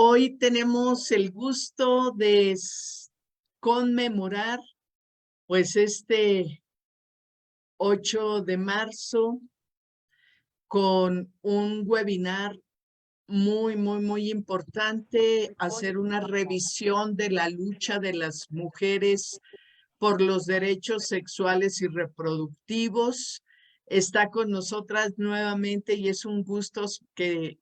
Hoy tenemos el gusto de conmemorar, pues, este 8 de marzo con un webinar muy importante, hacer una revisión de la lucha de las mujeres por los derechos sexuales y reproductivos. Está con nosotras nuevamente y es un gusto que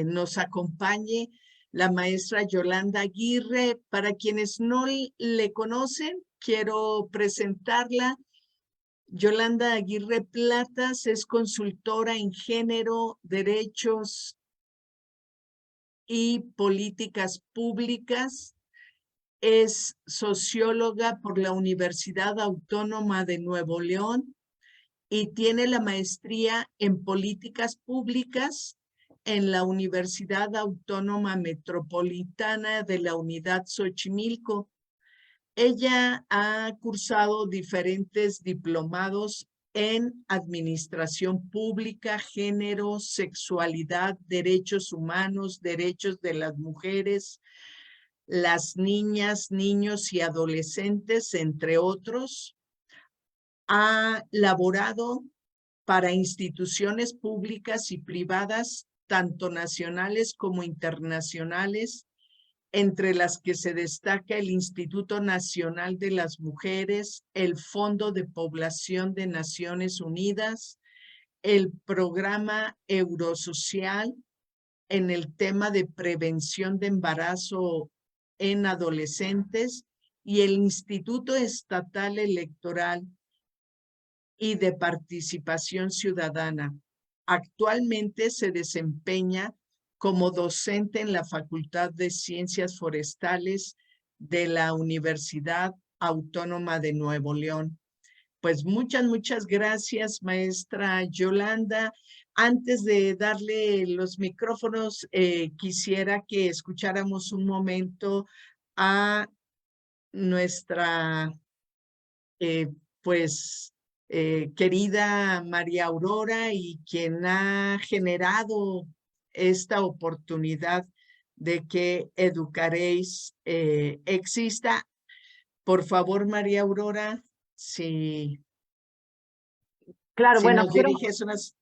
nos acompañe la maestra Yolanda Aguirre. Para quienes no le conocen, quiero presentarla. Yolanda Aguirre Platas es consultora en género, derechos y políticas públicas. Es socióloga por la Universidad Autónoma de Nuevo León y tiene la maestría en políticas públicas en la Universidad Autónoma Metropolitana de la Unidad Xochimilco. Ella ha cursado diferentes diplomados en administración pública, género, sexualidad, derechos humanos, derechos de las mujeres, las niñas, niños y adolescentes, entre otros. Ha laborado para instituciones públicas y privadas, tanto nacionales como internacionales, entre las que se destaca el Instituto Nacional de las Mujeres, el Fondo de Población de Naciones Unidas, el Programa Eurosocial en el tema de prevención de embarazo en adolescentes y el Instituto Estatal Electoral y de Participación Ciudadana. Actualmente se desempeña como docente en la Facultad de Ciencias Forestales de la Universidad Autónoma de Nuevo León. Pues muchas gracias, maestra Yolanda. Antes de darle los micrófonos, quisiera que escucháramos un momento a nuestra, querida María Aurora, y quien ha generado esta oportunidad de que Educaréis exista. Por favor, María Aurora, si Claro, bueno, nos diriges unas...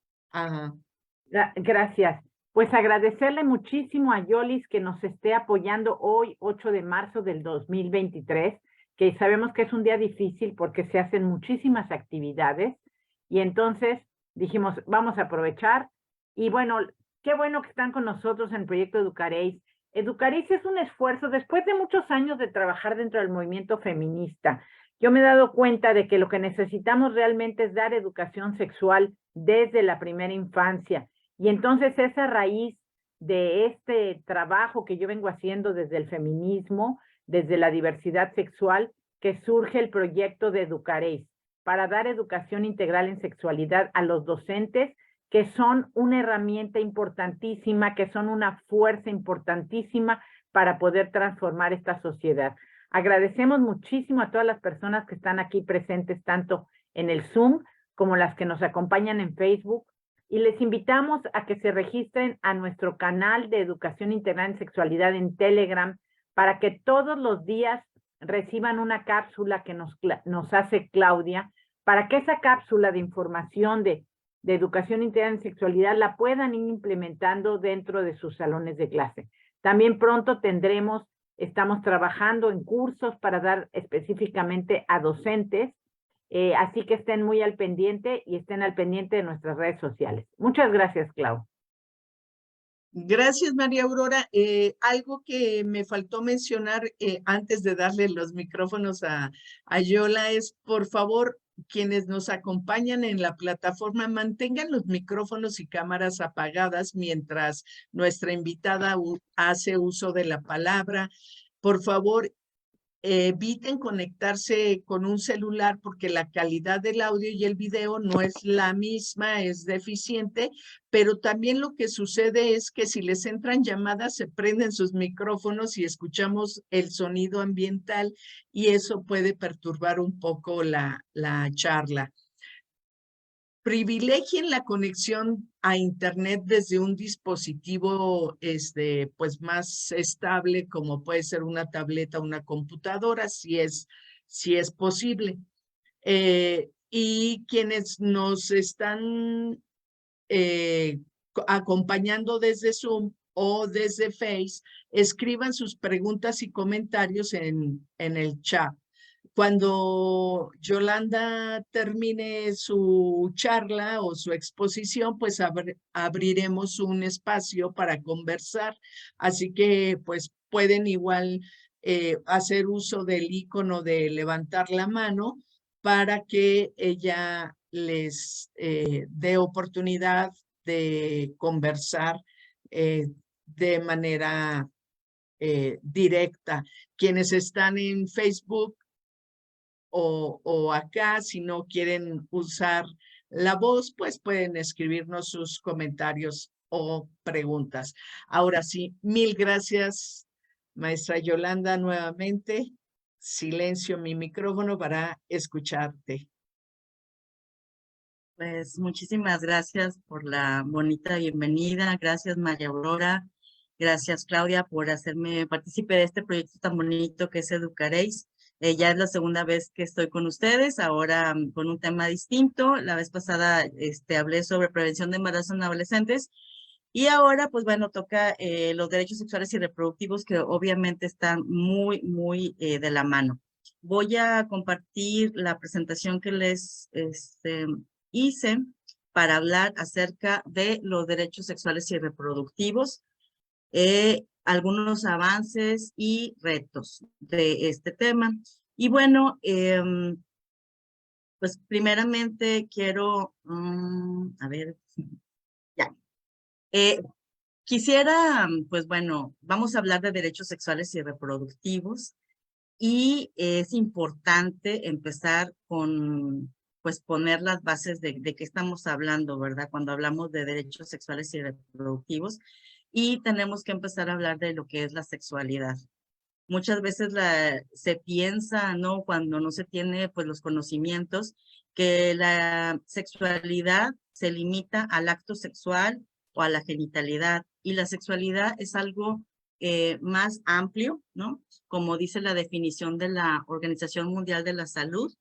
Gracias. Pues agradecerle muchísimo a Yolis que nos esté apoyando hoy, 8 de marzo del 2023, que sabemos que es un día difícil porque se hacen muchísimas actividades y entonces dijimos, vamos a aprovechar. Y bueno, qué bueno que están con nosotros en el proyecto Educaréis. Educaréis es un esfuerzo, después de muchos años de trabajar dentro del movimiento feminista, yo me he dado cuenta de que lo que necesitamos realmente es dar educación sexual desde la primera infancia. Y entonces esa raíz de este trabajo que yo vengo haciendo desde el feminismo, desde la diversidad sexual, que surge el proyecto de Educaréis, para dar educación integral en sexualidad a los docentes, que son una herramienta importantísima, que son una fuerza importantísima para poder transformar esta sociedad. Agradecemos muchísimo a todas las personas que están aquí presentes, tanto en el Zoom como las que nos acompañan en Facebook, y les invitamos a que se registren a nuestro canal de Educación Integral en Sexualidad en Telegram para que todos los días reciban una cápsula que nos hace Claudia, para que esa cápsula de información de Educación Integral en Sexualidad la puedan ir implementando dentro de sus salones de clase. También pronto estamos trabajando en cursos para dar específicamente a docentes, así que estén muy al pendiente y estén al pendiente de nuestras redes sociales. Muchas gracias, Clau. Gracias, María Aurora. Algo que me faltó mencionar antes de darle los micrófonos a Yola es, por favor, quienes nos acompañan en la plataforma, mantengan los micrófonos y cámaras apagadas mientras nuestra invitada hace uso de la palabra. Por favor, eviten conectarse con un celular porque la calidad del audio y el video no es la misma, es deficiente, pero también lo que sucede es que si les entran llamadas se prenden sus micrófonos y escuchamos el sonido ambiental y eso puede perturbar un poco la charla. privilegien la conexión a Internet desde un dispositivo pues más estable, como puede ser una tableta o una computadora, si es posible. Y quienes nos están acompañando desde Zoom o desde Face, escriban sus preguntas y comentarios en el chat. Cuando Yolanda termine su charla o su exposición, pues abriremos un espacio para conversar. Así que pues pueden igual hacer uso del icono de levantar la mano para que ella les dé oportunidad de conversar de manera directa. Quienes están en Facebook o acá, si no quieren usar la voz, pues pueden escribirnos sus comentarios o preguntas. Ahora sí, mil gracias, maestra Yolanda, nuevamente. Silencio mi micrófono para escucharte. Pues muchísimas gracias por la bonita bienvenida. Gracias, María Aurora. Gracias, Claudia, por hacerme partícipe de este proyecto tan bonito que es Educaréis. Ya es la segunda vez que estoy con ustedes, ahora con un tema distinto. La vez pasada hablé sobre prevención de embarazo en adolescentes y ahora, pues bueno, toca los derechos sexuales y reproductivos que obviamente están muy de la mano. Voy a compartir la presentación que les hice para hablar acerca de los derechos sexuales y reproductivos, algunos avances y retos de este tema. Y bueno, pues primeramente quiero, a ver, ya. Quisiera, pues bueno, vamos a hablar de derechos sexuales y reproductivos y es importante empezar con, pues poner las bases de qué estamos hablando, ¿verdad? Cuando hablamos de derechos sexuales y reproductivos y tenemos que empezar a hablar de lo que es la sexualidad. Muchas veces se piensa, ¿no? Cuando no se tiene pues los conocimientos, que la sexualidad se limita al acto sexual o a la genitalidad. Y la sexualidad es algo más amplio, ¿no? Como dice la definición de la Organización Mundial de la Salud,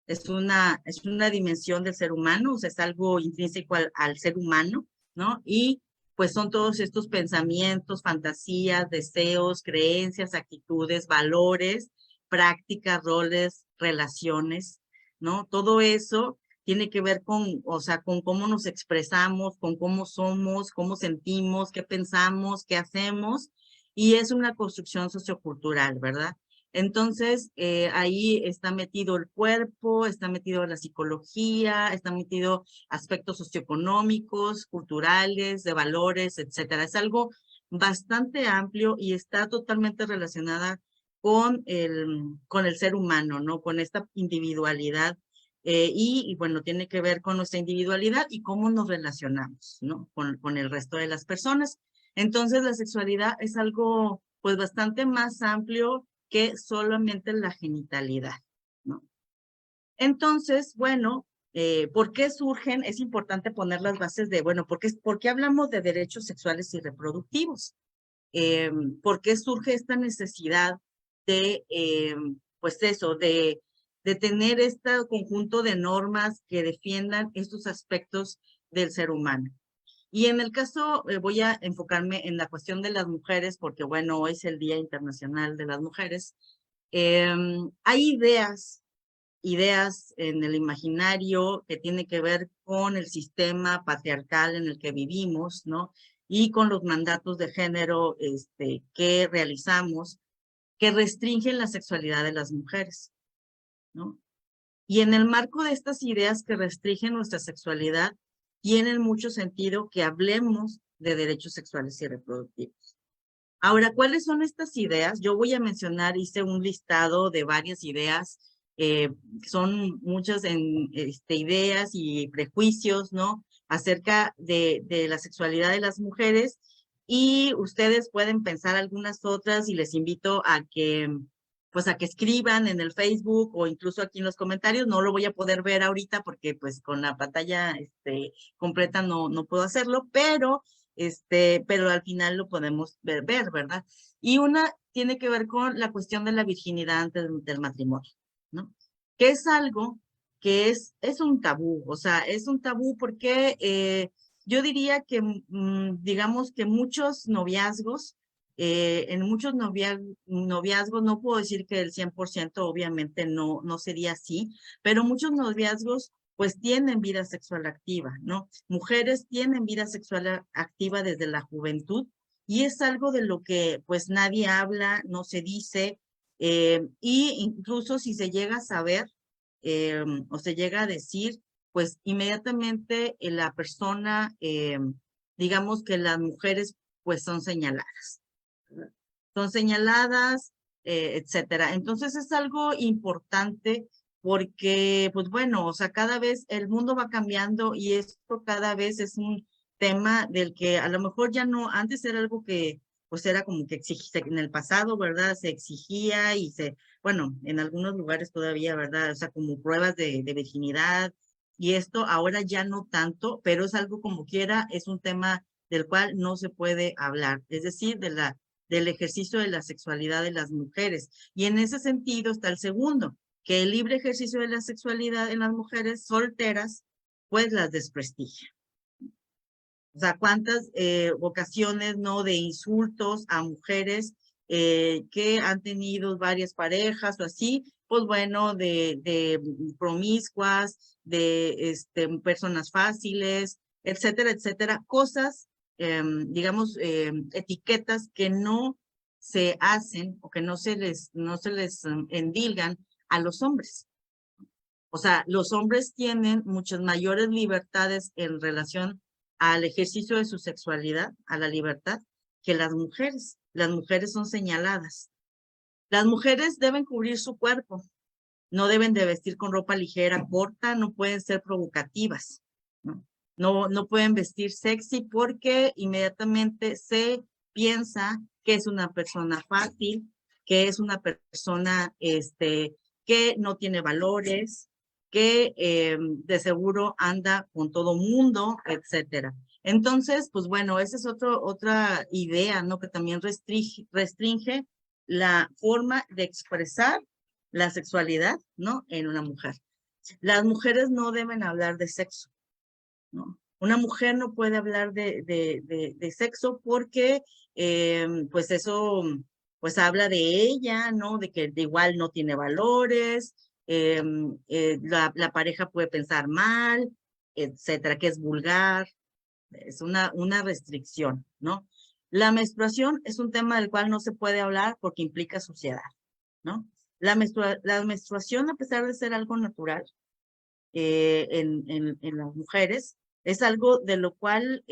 es una dimensión del ser humano, o sea, es algo intrínseco al ser humano, ¿no? Y pues son todos estos pensamientos, fantasías, deseos, creencias, actitudes, valores, prácticas, roles, relaciones, ¿no? Todo eso tiene que ver con, o sea, con cómo nos expresamos, con cómo somos, cómo sentimos, qué pensamos, qué hacemos, y es una construcción sociocultural, ¿verdad? Entonces, ahí está metido el cuerpo, está metido la psicología, está metido aspectos socioeconómicos, culturales, de valores, etcétera. Es algo bastante amplio y está totalmente relacionada con el ser humano, ¿no? Con esta individualidad y, bueno, tiene que ver con nuestra individualidad y cómo nos relacionamos, ¿no? Con el resto de las personas. Entonces, la sexualidad es algo, pues, bastante más amplio que solamente la genitalidad, ¿no? Entonces, bueno, ¿por qué surgen? Es importante poner las bases de, bueno, ¿por qué hablamos de derechos sexuales y reproductivos? ¿Por qué surge esta necesidad de, pues eso, de tener este conjunto de normas que defiendan estos aspectos del ser humano? Y en el caso, voy a enfocarme en la cuestión de las mujeres, porque bueno, hoy es el Día Internacional de las Mujeres. Hay ideas en el imaginario que tiene que ver con el sistema patriarcal en el que vivimos, ¿no? Y con los mandatos de género que realizamos, que restringen la sexualidad de las mujeres, ¿no? Y en el marco de estas ideas que restringen nuestra sexualidad, tienen mucho sentido que hablemos de derechos sexuales y reproductivos. Ahora, ¿cuáles son estas ideas? Yo voy a mencionar, hice un listado de varias ideas, son muchas ideas y prejuicios, ¿no? Acerca de la sexualidad de las mujeres, y ustedes pueden pensar algunas otras y les invito a que pues a que escriban en el Facebook o incluso aquí en los comentarios. No lo voy a poder ver ahorita porque pues con la pantalla completa no puedo hacerlo, pero al final lo podemos ver, ¿verdad? Y una tiene que ver con la cuestión de la virginidad antes del matrimonio, ¿no? Que es algo que es un tabú, o sea, es un tabú porque yo diría que, digamos que muchos noviazgos, en muchos noviazgos, no puedo decir que el 100% obviamente no sería así, pero muchos noviazgos pues tienen vida sexual activa, ¿no? Mujeres tienen vida sexual activa desde la juventud y es algo de lo que pues nadie habla, no se dice, y incluso si se llega a saber o se llega a decir, pues inmediatamente la persona, digamos que las mujeres pues son señaladas. Son señaladas, etcétera. Entonces es algo importante porque, pues bueno, o sea, cada vez el mundo va cambiando y esto cada vez es un tema del que a lo mejor ya no, antes era algo que pues era como que exigía, en el pasado, ¿verdad? Se exigía y bueno, en algunos lugares todavía, ¿verdad? O sea, como pruebas de virginidad y esto ahora ya no tanto, pero es algo como quiera, es un tema del cual no se puede hablar, es decir, del ejercicio de la sexualidad de las mujeres. Y en ese sentido está el segundo, que el libre ejercicio de la sexualidad en las mujeres solteras, pues las desprestigia. O sea, cuántas ocasiones, ¿no?, de insultos a mujeres que han tenido varias parejas o así, pues bueno, de promiscuas, de personas fáciles, etcétera, etcétera, cosas, digamos, etiquetas que no se hacen o que no se les endilgan a los hombres. O sea, los hombres tienen muchas mayores libertades en relación al ejercicio de su sexualidad, a la libertad, que las mujeres. Las mujeres son señaladas. Las mujeres deben cubrir su cuerpo, no deben de vestir con ropa ligera, corta, no pueden ser provocativas, ¿no? No pueden vestir sexy porque inmediatamente se piensa que es una persona fácil, que es una persona que no tiene valores, que de seguro anda con todo mundo, etcétera. Entonces, pues bueno, esa es otra idea, ¿no? Que también restringe la forma de expresar la sexualidad, ¿no?, en una mujer. Las mujeres no deben hablar de sexo, ¿no? Una mujer no puede hablar de sexo porque, pues eso, pues habla de ella, ¿no? De que de igual no tiene valores, la pareja puede pensar mal, etcétera, que es vulgar, es una restricción, ¿no? La menstruación es un tema del cual no se puede hablar porque implica suciedad, ¿no? La menstruación, a pesar de ser algo natural en las mujeres, es algo de lo cual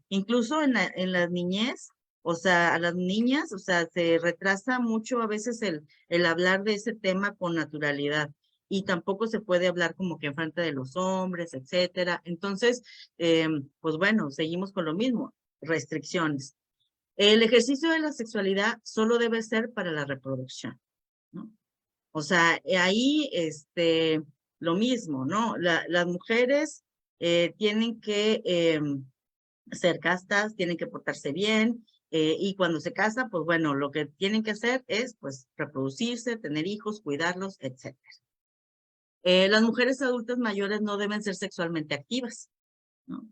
incluso en la niñez, o sea, a las niñas, o sea, se retrasa mucho a veces el hablar de ese tema con naturalidad. Y tampoco se puede hablar como que en frente de los hombres, etcétera. Entonces, pues bueno, seguimos con lo mismo, restricciones. El ejercicio de la sexualidad solo debe ser para la reproducción, ¿no? O sea, ahí lo mismo, ¿no? Las mujeres tienen que ser castas, tienen que portarse bien, y cuando se casa, pues bueno, lo que tienen que hacer es pues reproducirse, tener hijos, cuidarlos, etc. Las mujeres adultas mayores no deben ser sexualmente activas, ¿no?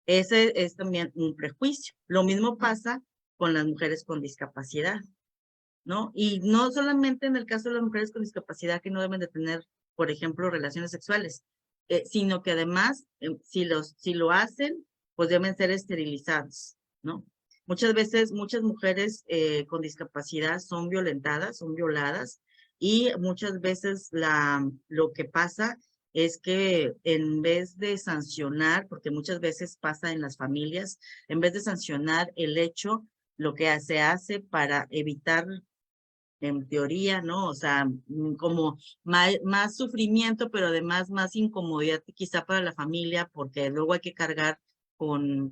Ese es también un prejuicio. Lo mismo pasa con las mujeres con discapacidad, ¿no? Y no solamente en el caso de las mujeres con discapacidad que no deben de tener, por ejemplo, relaciones sexuales, sino que además, si lo hacen, pues deben ser esterilizados, ¿no? Muchas veces, muchas mujeres con discapacidad son violentadas, son violadas, y muchas veces lo que pasa es que en vez de sancionar, porque muchas veces pasa en las familias, en vez de sancionar el hecho, lo que se hace para evitar, en teoría, ¿no? O sea, como más sufrimiento, pero además más incomodidad quizá para la familia, porque luego hay que cargar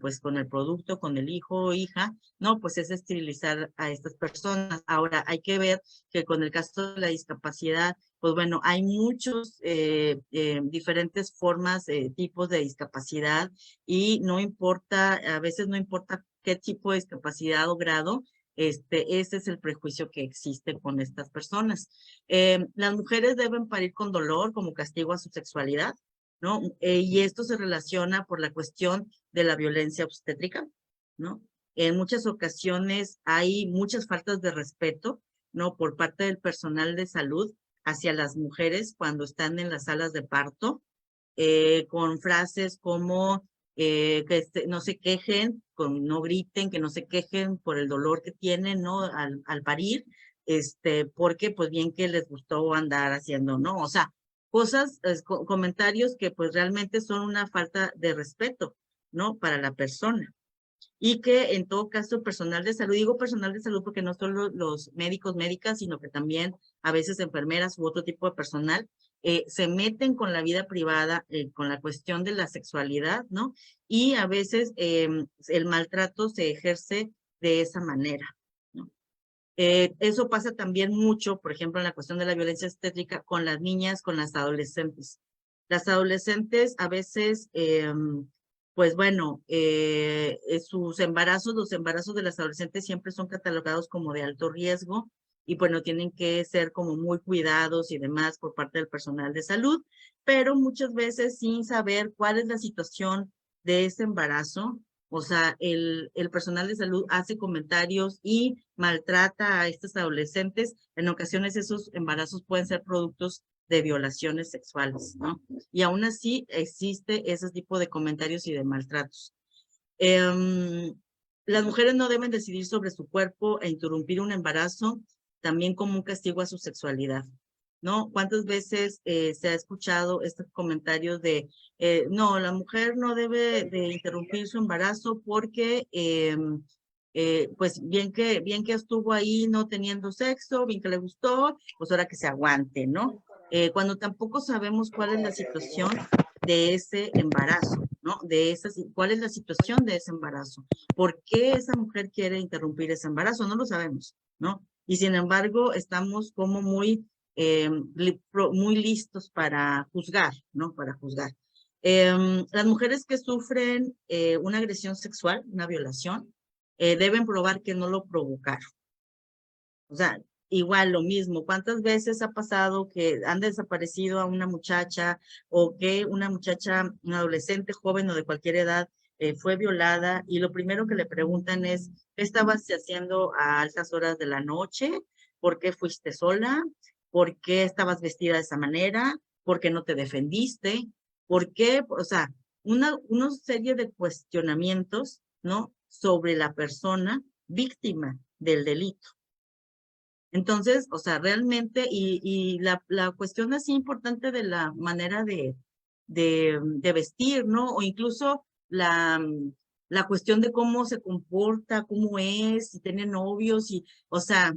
pues, con el producto, con el hijo o hija, no, pues es esterilizar a estas personas. Ahora, hay que ver que con el caso de la discapacidad, pues bueno, hay muchos diferentes formas, tipos de discapacidad y no importa, a veces no importa qué tipo de discapacidad o grado, ese es el prejuicio que existe con estas personas. Las mujeres deben parir con dolor como castigo a su sexualidad, ¿no? Y esto se relaciona por la cuestión de la violencia obstétrica, ¿no? En muchas ocasiones hay muchas faltas de respeto, ¿no? Por parte del personal de salud hacia las mujeres cuando están en las salas de parto, con frases como que no se quejen, no griten, que no se quejen por el dolor que tienen, ¿no? Al parir, porque pues bien que les gustó andar haciendo, ¿no? O sea, cosas, comentarios que pues realmente son una falta de respeto, ¿no? Para la persona. Y que en todo caso personal de salud, digo personal de salud porque no solo los médicos, médicas, sino que también a veces enfermeras u otro tipo de personal, se meten con la vida privada, con la cuestión de la sexualidad, ¿no? Y a veces el maltrato se ejerce de esa manera, ¿no? Eso pasa también mucho, por ejemplo, en la cuestión de la violencia obstétrica con las niñas, con las adolescentes. Las adolescentes a veces, pues bueno, sus embarazos, los embarazos de las adolescentes siempre son catalogados como de alto riesgo y bueno, tienen que ser como muy cuidados y demás por parte del personal de salud, pero muchas veces sin saber cuál es la situación de ese embarazo. O sea, el personal de salud hace comentarios y maltrata a estos adolescentes. En ocasiones esos embarazos pueden ser productos de violaciones sexuales, ¿no? Y aún así existe ese tipo de comentarios y de maltratos. Las mujeres no deben decidir sobre su cuerpo e interrumpir un embarazo también como un castigo a su sexualidad, ¿no? ¿Cuántas veces se ha escuchado estos comentarios de, no, la mujer no debe de interrumpir su embarazo porque, pues bien que estuvo ahí no teniendo sexo, bien que le gustó, pues ahora que se aguante, ¿no? Cuando tampoco sabemos cuál es la situación de ese embarazo, ¿no? ¿Cuál es la situación de ese embarazo? ¿Por qué esa mujer quiere interrumpir ese embarazo? No lo sabemos, ¿no? Y sin embargo, estamos como muy listos para juzgar, ¿no? Para juzgar. Las mujeres que sufren una agresión sexual, una violación, deben probar que no lo provocaron. O sea, igual lo mismo. ¿Cuántas veces ha pasado que han desaparecido a una muchacha o que una muchacha, una adolescente, joven o de cualquier edad, fue violada y lo primero que le preguntan es, ¿qué estabas haciendo a altas horas de la noche? ¿Por qué fuiste sola? ¿Por qué estabas vestida de esa manera? ¿Por qué no te defendiste? ¿Por qué? O sea, una serie de cuestionamientos, ¿no? Sobre la persona víctima del delito. Entonces, o sea, realmente, y la cuestión así importante de la manera de vestir, ¿no? O incluso la cuestión de cómo se comporta, cómo es, si tiene novios, o sea,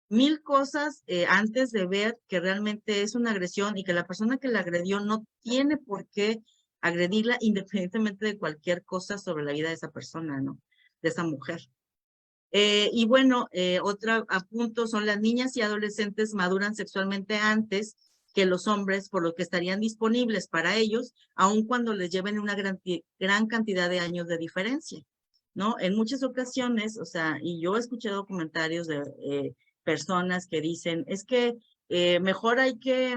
mil cosas antes de ver que realmente es una agresión y que la persona que la agredió no tiene por qué agredirla independientemente de cualquier cosa sobre la vida de esa persona, ¿no? De esa mujer. Y bueno, otro apunto son las niñas y adolescentes maduran sexualmente antes que los hombres, por lo que estarían disponibles para ellos, aun cuando les lleven una gran cantidad de años de diferencia, ¿no? En muchas ocasiones, o sea, y yo he escuchado comentarios de personas que dicen, es que mejor hay que,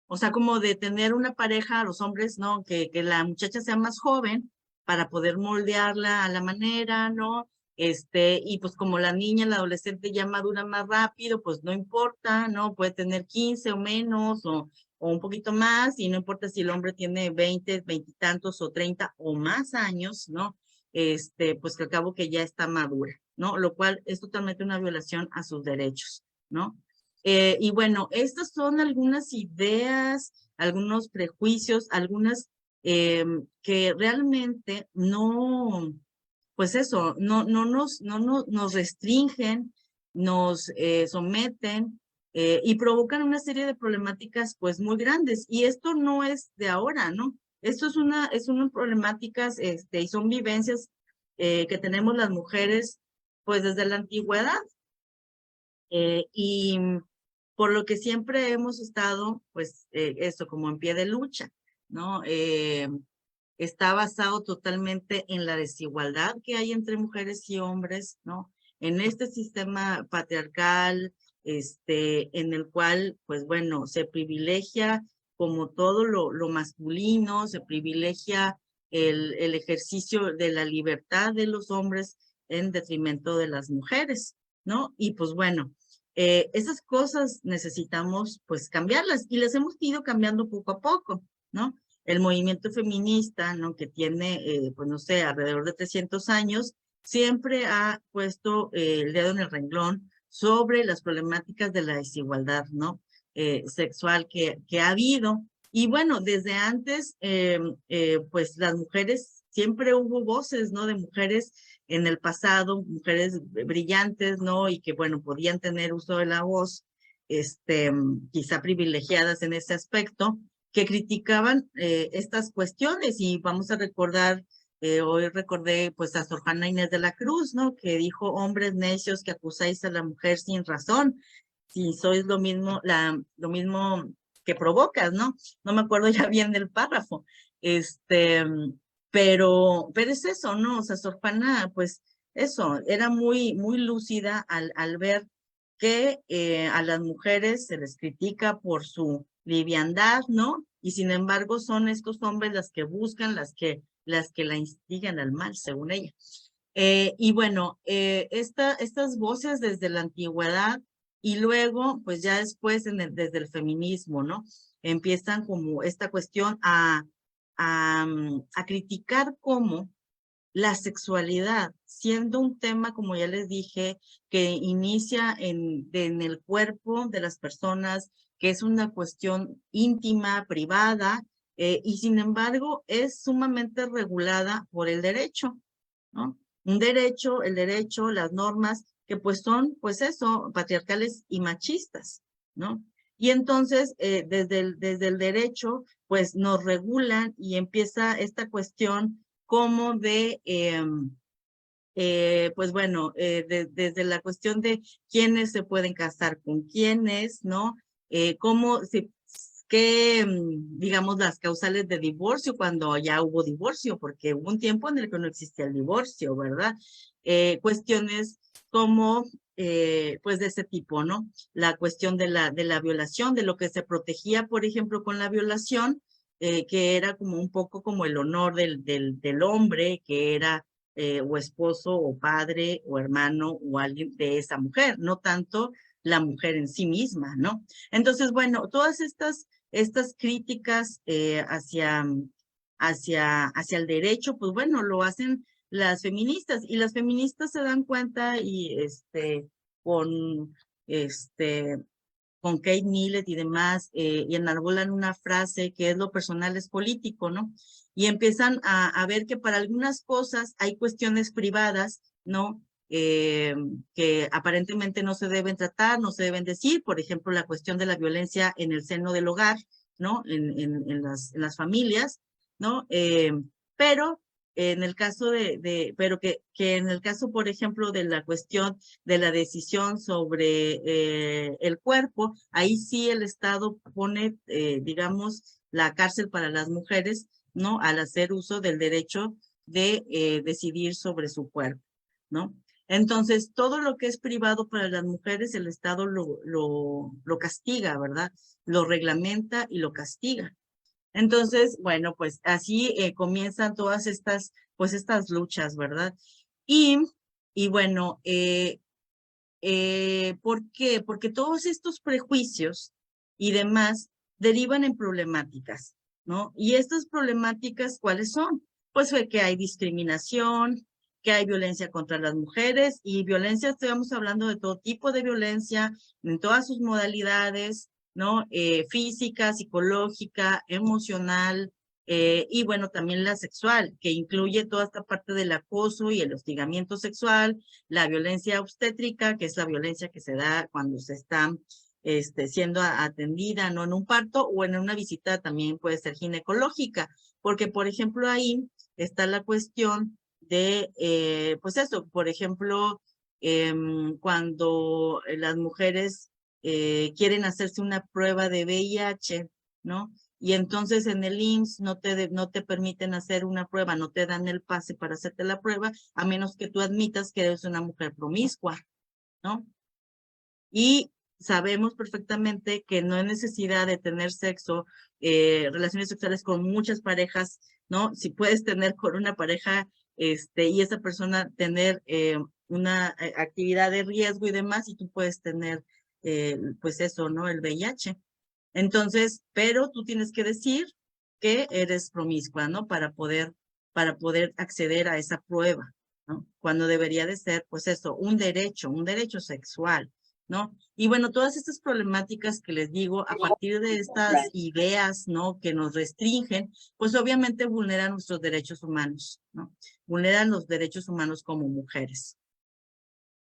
o sea, como de tener una pareja a los hombres, ¿no? Que la muchacha sea más joven para poder moldearla a la manera, ¿no? Y pues como la niña, la adolescente ya madura más rápido, pues no importa, ¿no? Puede tener 15 o menos o un poquito más y no importa si el hombre tiene 20, 20 y tantos o 30 o más años, ¿no? Pues que al cabo que ya está madura, ¿no? Lo cual es totalmente una violación a sus derechos, ¿no? Y bueno, estas son algunas ideas, algunos prejuicios, algunas que realmente no, pues eso, no nos restringen, nos someten y provocan una serie de problemáticas pues muy grandes. Y esto no es de ahora, ¿no? Esto es una problemáticas, y son vivencias que tenemos las mujeres, pues desde la antigüedad, y por lo que siempre hemos estado, pues, eso, como en pie de lucha, ¿no? Está basado totalmente en la desigualdad que hay entre mujeres y hombres, ¿no? En este sistema patriarcal, en el cual, pues bueno, se privilegia como todo lo masculino, se privilegia el ejercicio de la libertad de los hombres en detrimento de las mujeres, ¿no? Y pues bueno, esas cosas necesitamos pues cambiarlas y las hemos ido cambiando poco a poco, ¿no? El movimiento feminista, ¿no? Que tiene, pues no sé, alrededor de 300 años, siempre ha puesto el dedo en el renglón sobre las problemáticas de la desigualdad, ¿no? Sexual que ha habido. Y bueno, desde antes, pues las mujeres, siempre hubo voces, ¿no? De mujeres en el pasado, mujeres brillantes, ¿no? Y que, bueno, podían tener uso de la voz, quizá privilegiadas en ese aspecto, que criticaban estas cuestiones. Y vamos a recordar, hoy recordé pues a Sor Juana Inés de la Cruz, ¿no? Que dijo: hombres necios que acusáis a la mujer sin razón, si sois lo mismo que provocas, ¿no? No me acuerdo ya bien del párrafo, pero es eso, ¿no? O sea, Sor Juana, pues eso, era muy lúcida al ver que a las mujeres se les critica por su liviandad, ¿no? Y sin embargo son estos hombres las que buscan, las que la instigan al mal, según ella. Y bueno, estas voces desde la antigüedad y luego, pues ya después desde el feminismo, ¿no? Empiezan como esta cuestión a criticar cómo la sexualidad, siendo un tema, como ya les dije, que inicia en el cuerpo de las personas, que es una cuestión íntima, privada, y sin embargo es sumamente regulada por el derecho, ¿no? Un derecho, el derecho, las normas, que pues son, pues eso, patriarcales y machistas, ¿no? Y entonces, desde el derecho, pues nos regulan y empieza esta cuestión como de, pues bueno, desde la cuestión de quiénes se pueden casar con quiénes, ¿no? Cómo se, digamos, las causales de divorcio cuando ya hubo divorcio, porque hubo un tiempo en el que no existía el divorcio, ¿verdad? Cuestiones como, pues de ese tipo, ¿no? La cuestión de la violación, de lo que se protegía, por ejemplo, con la violación, que era como un poco como el honor del hombre, que era o esposo o padre o hermano o alguien de esa mujer, no tanto la mujer en sí misma, ¿no? Entonces, bueno, todas estas críticas hacia el derecho, pues bueno, lo hacen las feministas y las feministas se dan cuenta y con con Kate Millett y demás, y enarbolan una frase que es: lo personal es político, ¿no? Y empiezan a ver que para algunas cosas hay cuestiones privadas, ¿no? Que aparentemente no se deben tratar, no se deben decir, por ejemplo, la cuestión de la violencia en el seno del hogar, ¿no? En las familias, ¿no? Pero en el caso pero que en el caso, por ejemplo, de la cuestión de la decisión sobre el cuerpo, ahí sí el Estado pone, digamos, la cárcel para las mujeres, ¿no? Al hacer uso del derecho de decidir sobre su cuerpo, ¿no? Entonces, todo lo que es privado para las mujeres, el Estado lo castiga, ¿verdad? Lo reglamenta y lo castiga. Entonces, bueno, pues así comienzan todas pues estas luchas, ¿verdad? Y bueno, ¿por qué? Porque todos estos prejuicios y demás derivan en problemáticas, ¿no? Y estas problemáticas, ¿cuáles son? Pues fue que hay discriminación, que hay violencia contra las mujeres, y violencia, estamos hablando de todo tipo de violencia, en todas sus modalidades, ¿no? Física, psicológica, emocional, y bueno, también la sexual, que incluye toda esta parte del acoso y el hostigamiento sexual, la violencia obstétrica, que es la violencia que se da cuando se está siendo atendida, ¿no? En un parto o en una visita también puede ser ginecológica. porque, por ejemplo, ahí está la cuestión de, pues eso, por ejemplo, cuando las mujeres quieren hacerse una prueba de VIH, ¿no? Y entonces en el IMSS no te permiten hacer una prueba, no te dan el pase para hacerte la prueba, a menos que tú admitas que eres una mujer promiscua, ¿no? Y sabemos perfectamente que no hay necesidad de tener sexo, relaciones sexuales con muchas parejas, ¿no? Si puedes tener con una pareja, y esa persona tener una actividad de riesgo y demás, y tú puedes tener, pues eso, ¿no? El VIH. Entonces, pero tú tienes que decir que eres promiscua, ¿no? Para poder acceder a esa prueba, ¿no? Cuando debería de ser, pues eso, un derecho sexual, ¿no? Y bueno, todas estas problemáticas que les digo, a partir de estas ideas, ¿no? Que nos restringen, pues obviamente vulneran nuestros derechos humanos, ¿no? Vulneran los derechos humanos como mujeres.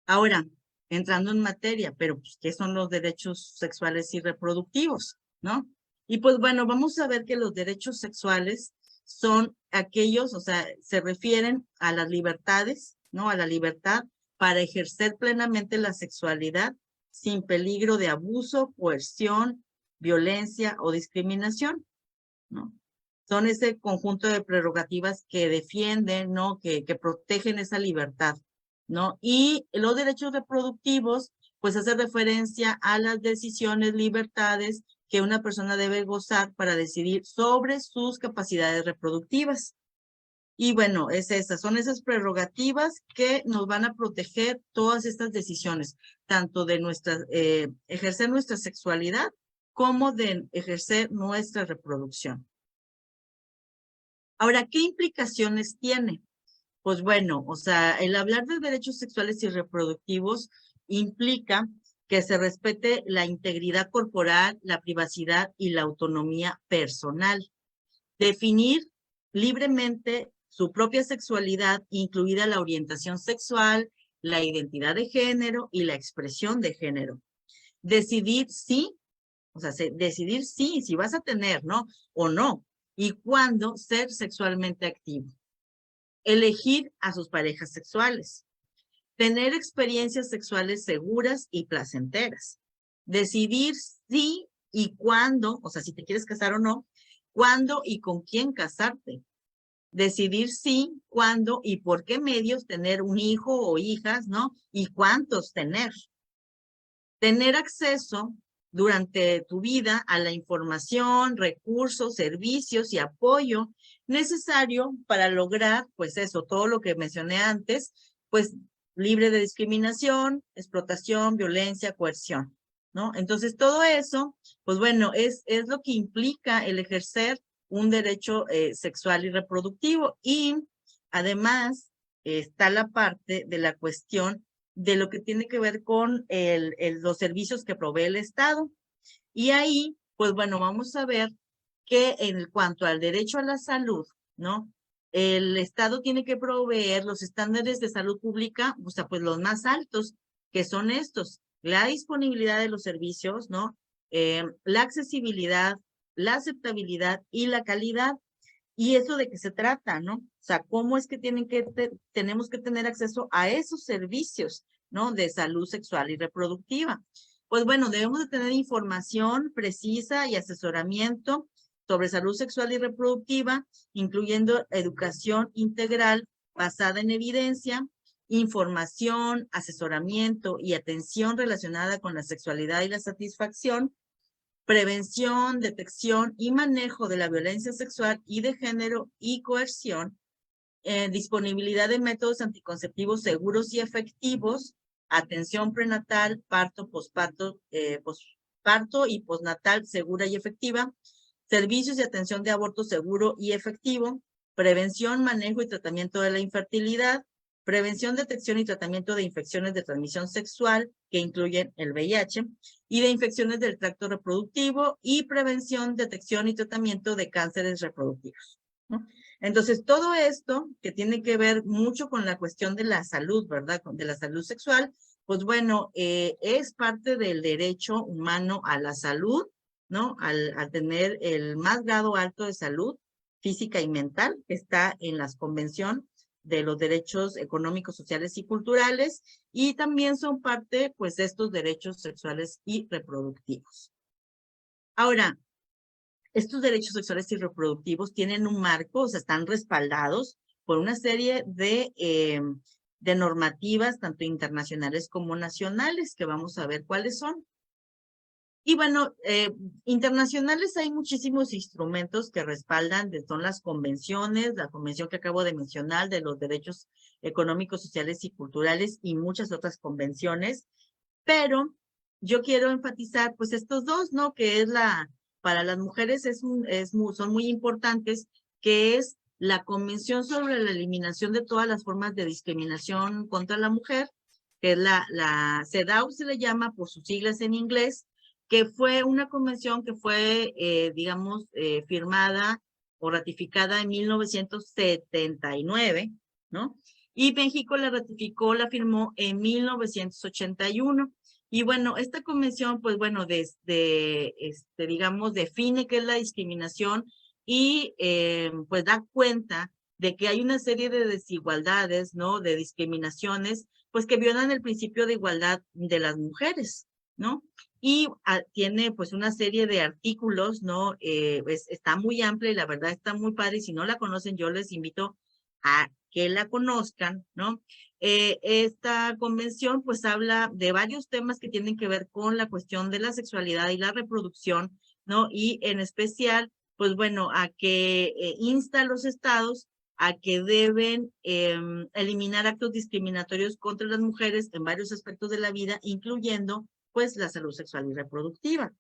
Ahora, entrando en materia, pero pues, ¿qué son los derechos sexuales y reproductivos, no? Y pues bueno, vamos a ver que los derechos sexuales son aquellos, o sea, se refieren a las libertades, ¿no? A la libertad para ejercer plenamente la sexualidad sin peligro de abuso, coerción, violencia o discriminación, ¿no? Son ese conjunto de prerrogativas que defienden, ¿no? Que protegen esa libertad, ¿no? Y los derechos reproductivos, pues hace referencia a las decisiones, libertades que una persona debe gozar para decidir sobre sus capacidades reproductivas. Y bueno, son esas prerrogativas que nos van a proteger todas estas decisiones, tanto de ejercer nuestra sexualidad como de ejercer nuestra reproducción. Ahora, ¿qué implicaciones tiene? Pues bueno, o sea, el hablar de derechos sexuales y reproductivos implica que se respete la integridad corporal, la privacidad y la autonomía personal. Definir libremente su propia sexualidad, incluida la orientación sexual, la identidad de género y la expresión de género. Decidir sí, o sea, decidir sí, si vas a tener, ¿no? O no. Y cuándo ser sexualmente activo. Elegir a sus parejas sexuales. Tener experiencias sexuales seguras y placenteras. Decidir si y cuándo, o sea, si te quieres casar o no, cuándo y con quién casarte. Decidir si, cuándo y por qué medios tener un hijo o hijas, ¿no? Y cuántos tener. Tener acceso durante tu vida a la información, recursos, servicios y apoyo necesario para lograr, pues eso, todo lo que mencioné antes, pues libre de discriminación, explotación, violencia, coerción, ¿no? Entonces, todo eso, pues bueno, es lo que implica el ejercer un derecho sexual y reproductivo. Y además está la parte de la cuestión de lo que tiene que ver con los servicios que provee el Estado. Y ahí, pues bueno, vamos a ver que en cuanto al derecho a la salud, ¿no? El Estado tiene que proveer los estándares de salud pública, o sea, pues los más altos, que son estos, la disponibilidad de los servicios, ¿no? La accesibilidad, la aceptabilidad y la calidad. Y eso de qué se trata, ¿no? O sea, ¿cómo es que tenemos que tener acceso a esos servicios, ¿no? De salud sexual y reproductiva. Pues bueno, debemos de tener información precisa y asesoramiento sobre salud sexual y reproductiva, incluyendo educación integral basada en evidencia, información, asesoramiento y atención relacionada con la sexualidad y la satisfacción, prevención, detección y manejo de la violencia sexual y de género y coerción, disponibilidad de métodos anticonceptivos seguros y efectivos, atención prenatal, parto, posparto, parto y postnatal segura y efectiva, servicios y atención de aborto seguro y efectivo, prevención, manejo y tratamiento de la infertilidad, prevención, detección y tratamiento de infecciones de transmisión sexual, que incluyen el VIH, y de infecciones del tracto reproductivo, y prevención, detección y tratamiento de cánceres reproductivos, ¿no? Entonces, todo esto que tiene que ver mucho con la cuestión de la salud, ¿verdad? De la salud sexual, pues bueno, es parte del derecho humano a la salud, ¿no? Al tener el más grado alto de salud, física y mental, que está en la Convención de los Derechos Económicos, Sociales y Culturales, y también son parte, pues, de estos derechos sexuales y reproductivos. Ahora, estos derechos sexuales y reproductivos tienen un marco, o sea, están respaldados por una serie de normativas, tanto internacionales como nacionales, que vamos a ver cuáles son. Y bueno, internacionales hay muchísimos instrumentos que respaldan, son las convenciones, la convención que acabo de mencionar de los derechos económicos, sociales y culturales y muchas otras convenciones, pero yo quiero enfatizar pues estos dos, ¿no? Que es para las mujeres son muy importantes, que es la Convención sobre la Eliminación de todas las formas de discriminación contra la mujer, que es la CEDAW, se le llama por sus siglas en inglés, que fue una convención que fue, digamos, firmada o ratificada en 1979, ¿no? Y México la ratificó, la firmó en 1981. Y bueno, esta convención, pues bueno, digamos, define qué es la discriminación y pues da cuenta de que hay una serie de desigualdades, ¿no? De discriminaciones, pues que violan el principio de igualdad de las mujeres, ¿no? Y tiene pues una serie de artículos, ¿no? Está muy amplia y la verdad está muy padre, y si no la conocen yo les invito a que la conozcan, ¿no? Esta convención pues habla de varios temas que tienen que ver con la cuestión de la sexualidad y la reproducción, ¿no? Y en especial, pues bueno, a que insta a los estados a que deben eliminar actos discriminatorios contra las mujeres en varios aspectos de la vida, incluyendo pues la salud sexual y reproductiva.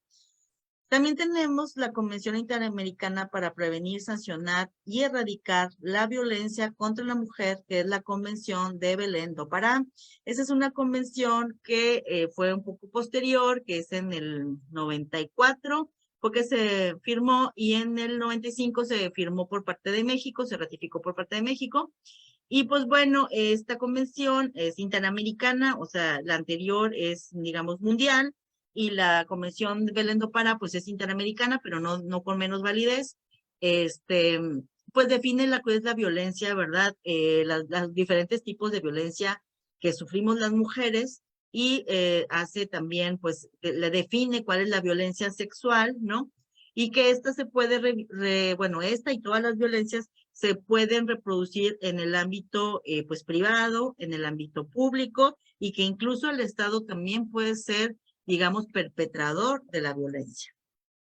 También tenemos la Convención Interamericana para Prevenir, Sancionar y Erradicar la Violencia contra la Mujer, que es la Convención de Belén do Pará. Esa es una convención que fue un poco posterior, que es en el 94, porque se firmó, y en el 95 se firmó por parte de México, se ratificó por parte de México. Y pues bueno, esta convención es interamericana, o sea, la anterior es, digamos, mundial, y la Convención de Belén do Pará, pues es interamericana, pero no con menos validez. Pues define que es la violencia, ¿verdad? Los diferentes tipos de violencia que sufrimos las mujeres, y hace también, pues, le define cuál es la violencia sexual, ¿no? Y que esta se puede, bueno, esta y todas las violencias se pueden reproducir en el ámbito, pues, privado, en el ámbito público, y que incluso el Estado también puede ser, digamos, perpetrador de la violencia.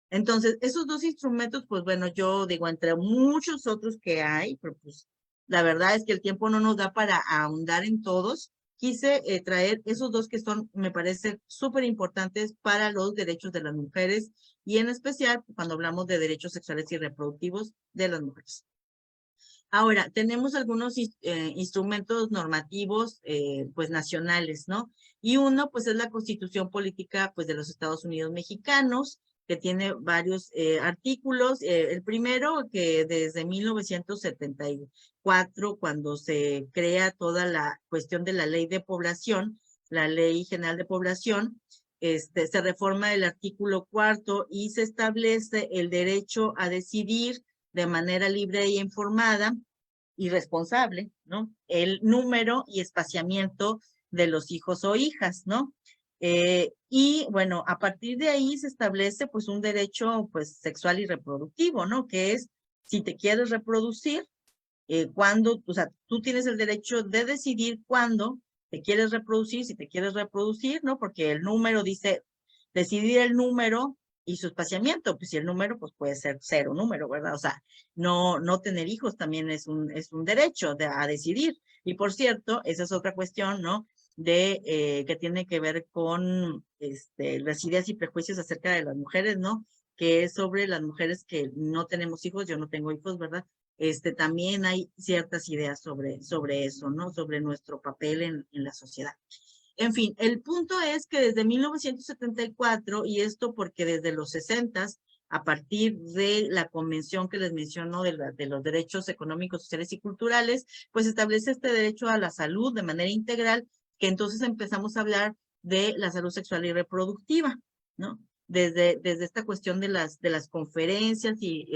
Entonces, esos dos instrumentos, pues bueno, yo digo, entre muchos otros que hay, pero pues la verdad es que el tiempo no nos da para ahondar en todos. Quise traer esos dos que son, me parece, súper importantes para los derechos de las mujeres, y en especial cuando hablamos de derechos sexuales y reproductivos de las mujeres. Ahora, tenemos algunos instrumentos normativos, pues, nacionales, ¿no? Y uno, pues, es la Constitución Política, pues, de los Estados Unidos Mexicanos, que tiene varios artículos. El primero, que desde 1974, cuando se crea toda la cuestión de la Ley de Población, la Ley General de Población, se reforma el artículo 4 y se establece el derecho a decidir de manera libre y informada y responsable, ¿no? El número y espaciamiento de los hijos o hijas, ¿no? Y bueno, a partir de ahí se establece pues un derecho pues sexual y reproductivo, ¿no? Que es, si te quieres reproducir, cuando, o sea, tú tienes el derecho de decidir cuándo te quieres reproducir, si te quieres reproducir, ¿no? Porque el número dice, decidir el número y su espaciamiento, pues si el número pues puede ser cero número, ¿verdad? O sea, no tener hijos también es un derecho a decidir. Y por cierto, esa es otra cuestión, ¿no? Que tiene que ver con las ideas y prejuicios acerca de las mujeres, ¿no? Que es sobre las mujeres que no tenemos hijos, yo no tengo hijos, ¿verdad? También hay ciertas ideas sobre eso, ¿no? Sobre nuestro papel en la sociedad. En fin, el punto es que desde 1974, y esto porque desde los 60s, a partir de la convención que les menciono de los derechos económicos, sociales y culturales, pues establece este derecho a la salud de manera integral, que entonces empezamos a hablar de la salud sexual y reproductiva, ¿no? desde esta cuestión de las conferencias y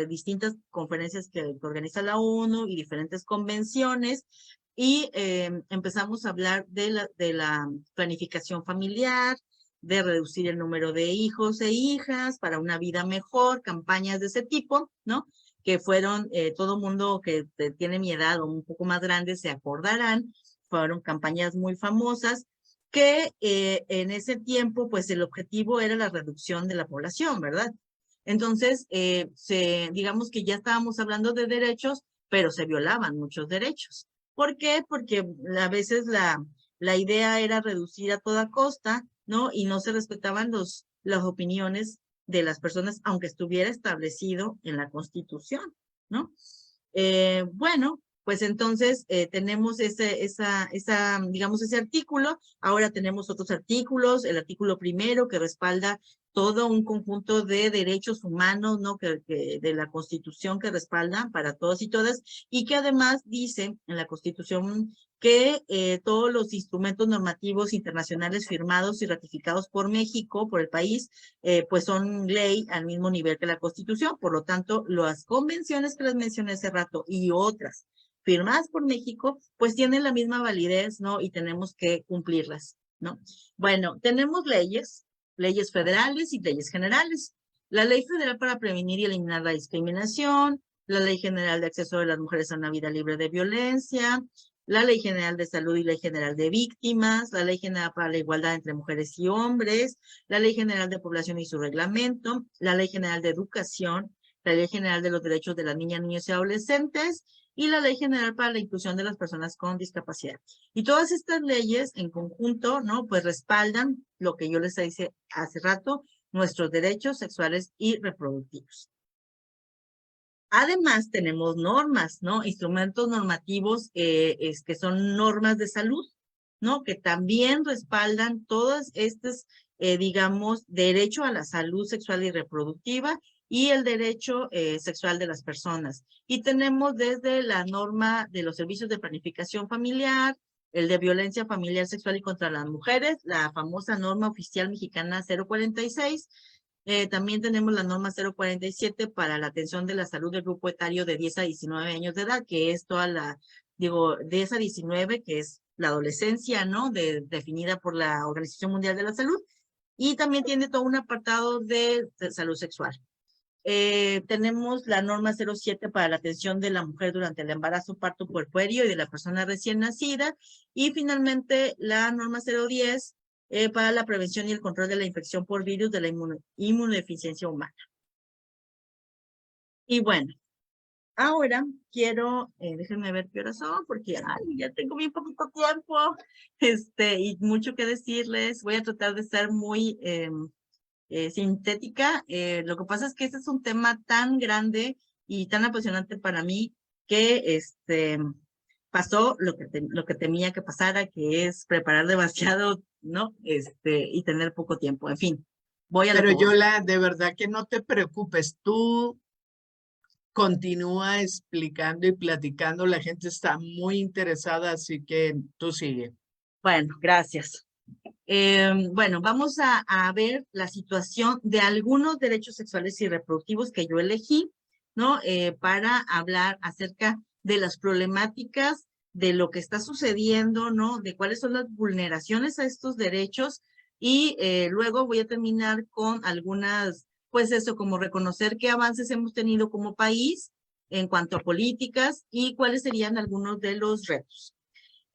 distintas conferencias que organiza la ONU y diferentes convenciones, y empezamos a hablar de la planificación familiar, de reducir el número de hijos e hijas para una vida mejor, campañas de ese tipo, ¿no? Que fueron, todo mundo que tiene mi edad o un poco más grande se acordarán, fueron campañas muy famosas, que en ese tiempo, pues el objetivo era la reducción de la población, ¿verdad? Entonces, digamos que ya estábamos hablando de derechos, pero se violaban muchos derechos. ¿Por qué? Porque a veces la idea era reducir a toda costa, ¿no? Y no se respetaban las opiniones de las personas, aunque estuviera establecido en la Constitución, ¿no? Bueno, pues entonces tenemos digamos, ese artículo. Ahora tenemos otros artículos, el artículo primero que respalda todo un conjunto de derechos humanos, ¿no? De la Constitución que respaldan para todos y todas, y que además dice en la Constitución que todos los instrumentos normativos internacionales firmados y ratificados por México, por el país, pues son ley al mismo nivel que la Constitución. Por lo tanto, las convenciones que les mencioné hace rato y otras firmadas por México, pues tienen la misma validez, ¿no? Y tenemos que cumplirlas, ¿no? Bueno, tenemos leyes federales y leyes generales. La Ley Federal para prevenir y eliminar la discriminación, la Ley General de Acceso de las Mujeres a una Vida Libre de Violencia, la Ley General de Salud y Ley General de Víctimas, la Ley General para la Igualdad entre Mujeres y Hombres, la Ley General de Población y su reglamento, la Ley General de Educación, la Ley General de los Derechos de las Niñas, Niños y Adolescentes, y la Ley General para la Inclusión de las Personas con Discapacidad. Y todas estas leyes en conjunto, ¿no? Pues respaldan lo que yo les dije hace rato, nuestros derechos sexuales y reproductivos. Además, tenemos normas, ¿no? Instrumentos normativos que son normas de salud, ¿no? Que también respaldan todas estas, digamos, derecho a la salud sexual y reproductiva y el derecho sexual de las personas. Y tenemos desde la norma de los servicios de planificación familiar, el de violencia familiar sexual y contra las mujeres, la famosa norma oficial mexicana 046, también tenemos la norma 047 para la atención de la salud del grupo etario de 10 a 19 años de edad, que es toda de 10 a 19, que es la adolescencia, ¿no? Definida por la Organización Mundial de la Salud. Y también tiene todo un apartado de salud sexual. Tenemos la norma 07 para la atención de la mujer durante el embarazo, parto puerperio y de la persona recién nacida. Y finalmente la norma 010 para la prevención y el control de la infección por virus de la inmunodeficiencia humana. Y bueno, ahora quiero, déjenme ver qué horas son, porque ya tengo bien poquito tiempo, y mucho que decirles. Voy a tratar de ser muy sintética. Lo que pasa es que este es un tema tan grande y tan apasionante para mí que pasó lo que temía que pasara, que es preparar demasiado, ¿no? Y tener poco tiempo. En fin, voy a lo Pero que voy. Yola, de verdad que no te preocupes, tú continúa explicando y platicando, la gente está muy interesada, así que tú sigue. Bueno, gracias. Bueno, vamos a ver la situación de algunos derechos sexuales y reproductivos que yo elegí, ¿no? Para hablar acerca de las problemáticas, de lo que está sucediendo, ¿no? De cuáles son las vulneraciones a estos derechos, y luego voy a terminar con algunas, pues eso, como reconocer qué avances hemos tenido como país en cuanto a políticas y cuáles serían algunos de los retos.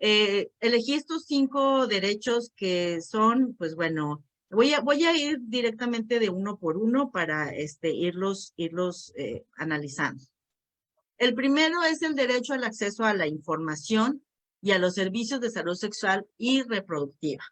Elegí estos 5 derechos que son, pues bueno, voy a ir directamente de uno por uno para irlos analizando. El primero es el derecho al acceso a la información y a los servicios de salud sexual y reproductiva.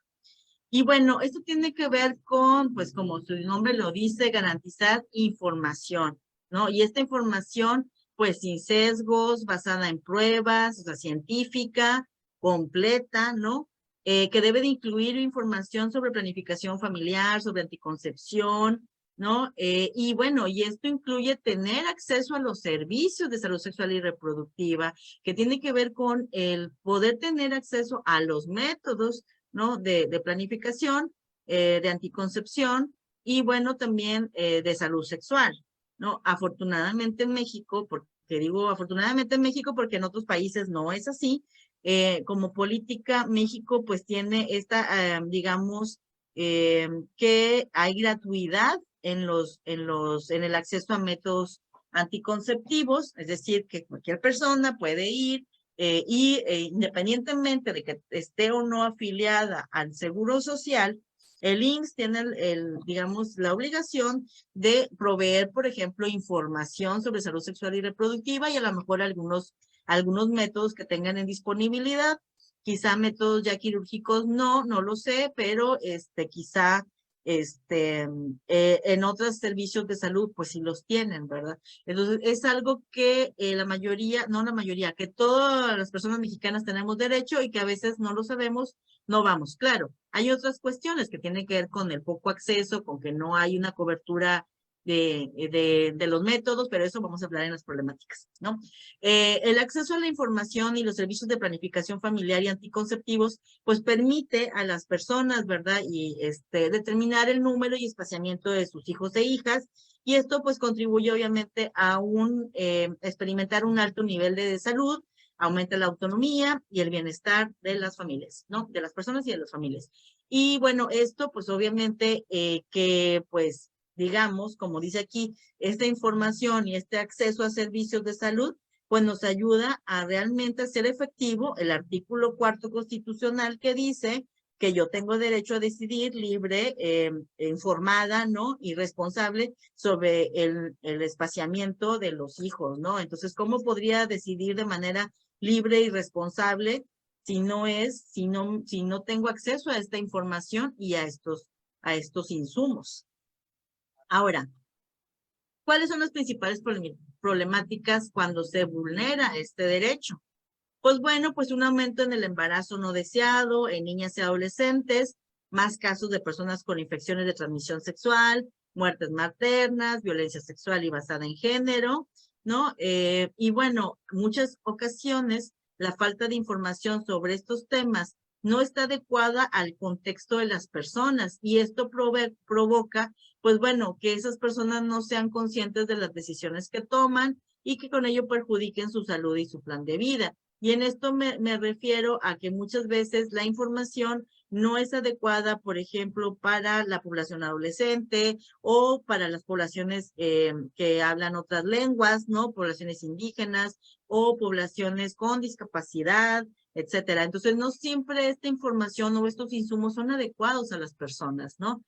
Y bueno, esto tiene que ver con, pues como su nombre lo dice, garantizar información, ¿no? Y esta información, pues sin sesgos, basada en pruebas, o sea, científica, completa, ¿no? Que debe de incluir información sobre planificación familiar, sobre anticoncepción, ¿no? Y bueno, y esto incluye tener acceso a los servicios de salud sexual y reproductiva, que tiene que ver con el poder tener acceso a los métodos, ¿no? De planificación, de anticoncepción, y bueno, también de salud sexual, ¿no? Afortunadamente en México, porque digo afortunadamente en México porque en otros países no es así, como política México pues tiene esta, digamos, que hay gratuidad en el acceso a métodos anticonceptivos, es decir, que cualquier persona puede ir independientemente de que esté o no afiliada al Seguro Social, el IMSS tiene digamos, la obligación de proveer, por ejemplo, información sobre salud sexual y reproductiva y a lo mejor algunos métodos que tengan en disponibilidad. Quizá métodos ya quirúrgicos no lo sé, pero quizá en otros servicios de salud, pues sí los tienen, ¿verdad? Entonces, es algo que la mayoría, no la mayoría, que todas las personas mexicanas tenemos derecho y que a veces no lo sabemos, no vamos. Claro, hay otras cuestiones que tienen que ver con el poco acceso, con que no hay una cobertura de los métodos, pero eso vamos a hablar en las problemáticas, ¿no? El acceso a la información y los servicios de planificación familiar y anticonceptivos, pues permite a las personas, ¿verdad? Y determinar el número y espaciamiento de sus hijos e hijas, y esto pues contribuye obviamente a experimentar un alto nivel de salud, aumenta la autonomía y el bienestar de las familias, ¿no? De las personas y de las familias. Y bueno, esto pues obviamente que pues digamos, como dice aquí, esta información y este acceso a servicios de salud, pues nos ayuda a realmente hacer efectivo el artículo 4º constitucional que dice que yo tengo derecho a decidir libre, informada, ¿no? Y responsable sobre el espaciamiento de los hijos, ¿no? Entonces, ¿cómo podría decidir de manera libre y responsable si no tengo acceso a esta información y a estos insumos? Ahora, ¿cuáles son las principales problemáticas cuando se vulnera este derecho? Pues bueno, pues un aumento en el embarazo no deseado en niñas y adolescentes, más casos de personas con infecciones de transmisión sexual, muertes maternas, violencia sexual y basada en género, ¿no? Y bueno, muchas ocasiones la falta de información sobre estos temas no está adecuada al contexto de las personas y esto provoca, pues bueno, que esas personas no sean conscientes de las decisiones que toman y que con ello perjudiquen su salud y su plan de vida. Y en esto me refiero a que muchas veces la información no es adecuada, por ejemplo, para la población adolescente o para las poblaciones que hablan otras lenguas, ¿no? Poblaciones indígenas o poblaciones con discapacidad, etcétera. Entonces, no siempre esta información o estos insumos son adecuados a las personas, ¿no?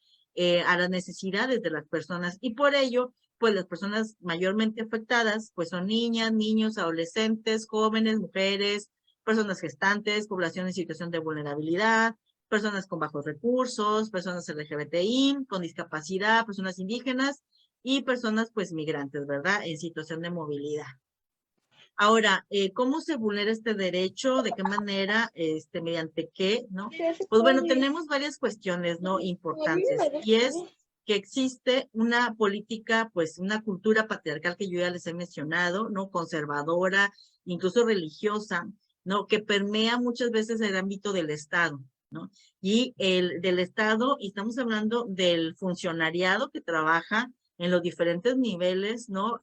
A las necesidades de las personas. Y por ello, pues las personas mayormente afectadas, pues son niñas, niños, adolescentes, jóvenes, mujeres, personas gestantes, población en situación de vulnerabilidad, personas con bajos recursos, personas LGBTI, con discapacidad, personas indígenas y personas pues migrantes, ¿verdad? En situación de movilidad. Ahora, ¿cómo se vulnera este derecho? ¿De qué manera? ¿Mediante qué? ¿No? Pues bueno, tenemos varias cuestiones, ¿no? Importantes. Y es que existe una política, pues una cultura patriarcal que yo ya les he mencionado, ¿no? Conservadora, incluso religiosa, ¿no? Que permea muchas veces el ámbito del Estado, ¿no? Y del Estado, y estamos hablando del funcionariado que trabaja en los diferentes niveles, ¿no?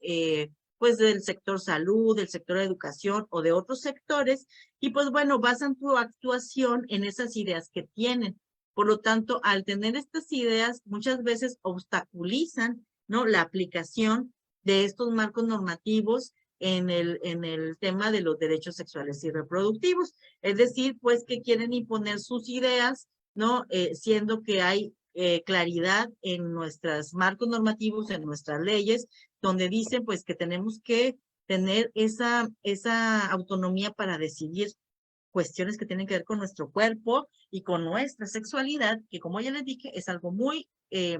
Pues del sector salud, del sector educación o de otros sectores, y pues bueno, basan tu actuación en esas ideas que tienen. Por lo tanto, al tener estas ideas, muchas veces obstaculizan, ¿no? La aplicación de estos marcos normativos en el tema de los derechos sexuales y reproductivos. Es decir, pues que quieren imponer sus ideas, ¿no? Siendo que hay claridad en nuestros marcos normativos, en nuestras leyes, donde dicen pues que tenemos que tener esa autonomía para decidir cuestiones que tienen que ver con nuestro cuerpo y con nuestra sexualidad, que como ya les dije, es algo muy de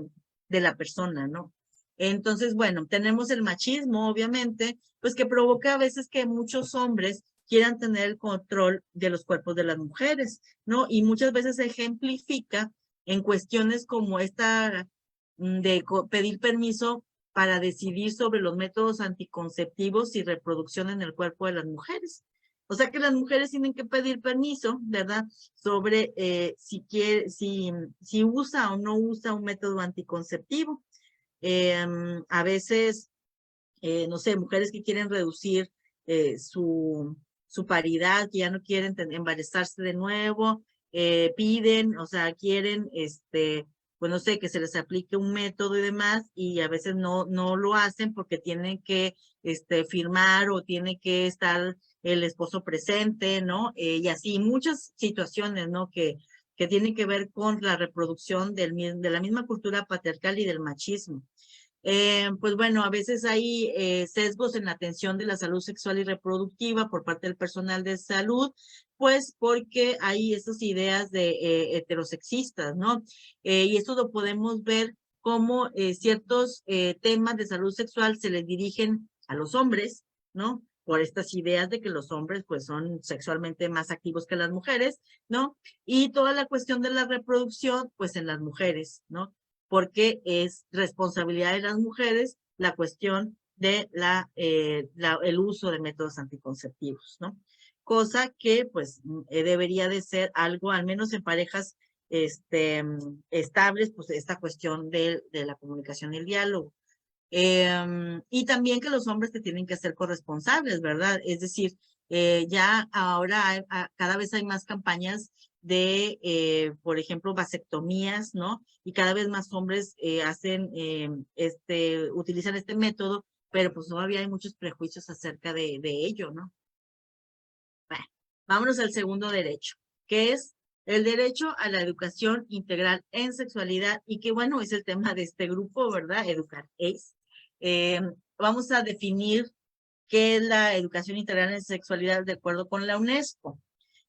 la persona, ¿no? Entonces, bueno, tenemos el machismo, obviamente, pues que provoca a veces que muchos hombres quieran tener el control de los cuerpos de las mujeres, ¿no? Y muchas veces se ejemplifica en cuestiones como esta de pedir permiso para decidir sobre los métodos anticonceptivos y reproducción en el cuerpo de las mujeres. O sea que las mujeres tienen que pedir permiso, ¿verdad? Sobre si usa o no usa un método anticonceptivo. A veces, no sé, mujeres que quieren reducir su paridad, que ya no quieren embarazarse de nuevo, piden, o sea, quieren, pues no sé, que se les aplique un método y demás, y a veces no lo hacen porque tienen que firmar o tiene que estar el esposo presente, ¿no? Y así, muchas situaciones, ¿no? Que tienen que ver con la reproducción de la misma cultura patriarcal y del machismo. Pues bueno, a veces hay sesgos en la atención de la salud sexual y reproductiva por parte del personal de salud, pues porque hay esas ideas de heterosexistas, ¿no? Y esto lo podemos ver como ciertos temas de salud sexual se les dirigen a los hombres, ¿no? Por estas ideas de que los hombres pues son sexualmente más activos que las mujeres, ¿no? Y toda la cuestión de la reproducción pues en las mujeres, ¿no? Porque es responsabilidad de las mujeres la cuestión de el uso de métodos anticonceptivos, ¿no? Cosa que, pues, debería de ser algo, al menos en parejas estables, pues, esta cuestión de la comunicación y el diálogo. Y también que los hombres te tienen que ser corresponsables, ¿verdad? Es decir, ya ahora cada vez hay más campañas de, por ejemplo, vasectomías, ¿no? Y cada vez más hombres utilizan este método, pero pues todavía hay muchos prejuicios acerca de ello, ¿no? Bueno, vámonos al segundo derecho, que es el derecho a la educación integral en sexualidad y que, bueno, es el tema de este grupo, ¿verdad? Educar ACE. Vamos a definir qué es la educación integral en sexualidad de acuerdo con la UNESCO.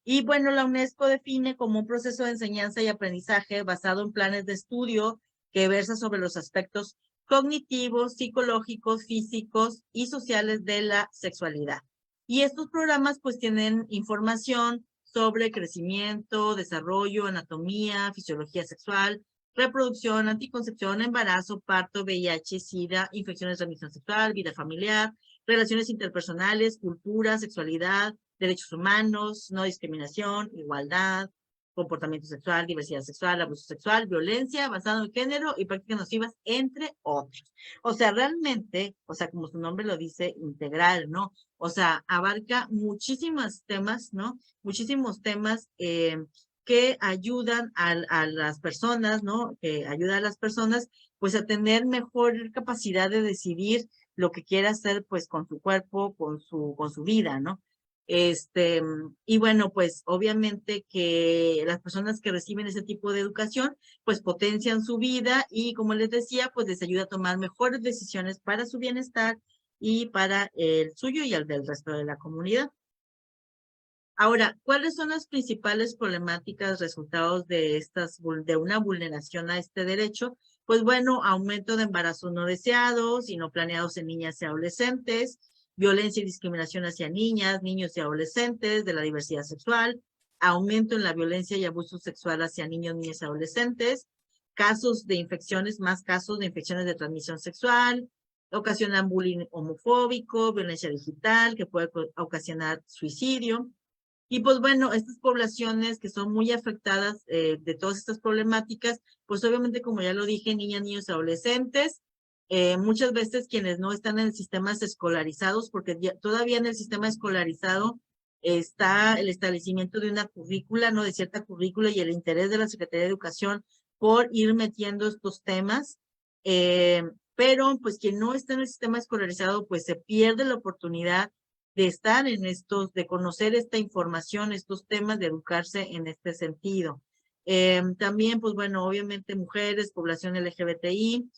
Y bueno, la UNESCO define como un proceso de enseñanza y aprendizaje basado en planes de estudio que versa sobre los aspectos cognitivos, psicológicos, físicos y sociales de la sexualidad. Y estos programas pues tienen información sobre crecimiento, desarrollo, anatomía, fisiología sexual, reproducción, anticoncepción, embarazo, parto, VIH, SIDA, infecciones de transmisión sexual, vida familiar, relaciones interpersonales, cultura, sexualidad, derechos humanos, no discriminación, igualdad, comportamiento sexual, diversidad sexual, abuso sexual, violencia basado en género y prácticas nocivas, entre otros. O sea, realmente, o sea, como su nombre lo dice, integral, ¿no? O sea, abarca muchísimos temas, ¿no? Muchísimos temas que ayudan a las personas, ¿no? Que ayudan a las personas, pues, a tener mejor capacidad de decidir lo que quiera hacer, pues, con su cuerpo, con su vida, ¿no? Y bueno, pues obviamente que las personas que reciben ese tipo de educación, pues potencian su vida y como les decía, pues les ayuda a tomar mejores decisiones para su bienestar y para el suyo y el del resto de la comunidad. Ahora, ¿cuáles son las principales problemáticas resultados de una vulneración a este derecho? Pues bueno, aumento de embarazos no deseados y no planeados en niñas y adolescentes, violencia y discriminación hacia niñas, niños y adolescentes de la diversidad sexual, aumento en la violencia y abuso sexual hacia niños, niñas y adolescentes, casos de infecciones, más casos de infecciones de transmisión sexual, ocasionan bullying homofóbico, violencia digital que puede ocasionar suicidio. Y pues bueno, estas poblaciones que son muy afectadas de todas estas problemáticas, pues obviamente como ya lo dije, niñas, niños, adolescentes, muchas veces quienes no están en sistemas escolarizados, porque todavía en el sistema escolarizado está el establecimiento de una currícula, ¿no? De cierta currícula y el interés de la Secretaría de Educación por ir metiendo estos temas, pero pues quien no está en el sistema escolarizado, pues se pierde la oportunidad de estar en de conocer esta información, estos temas, de educarse en este sentido. También, pues bueno, obviamente mujeres, población LGBTI,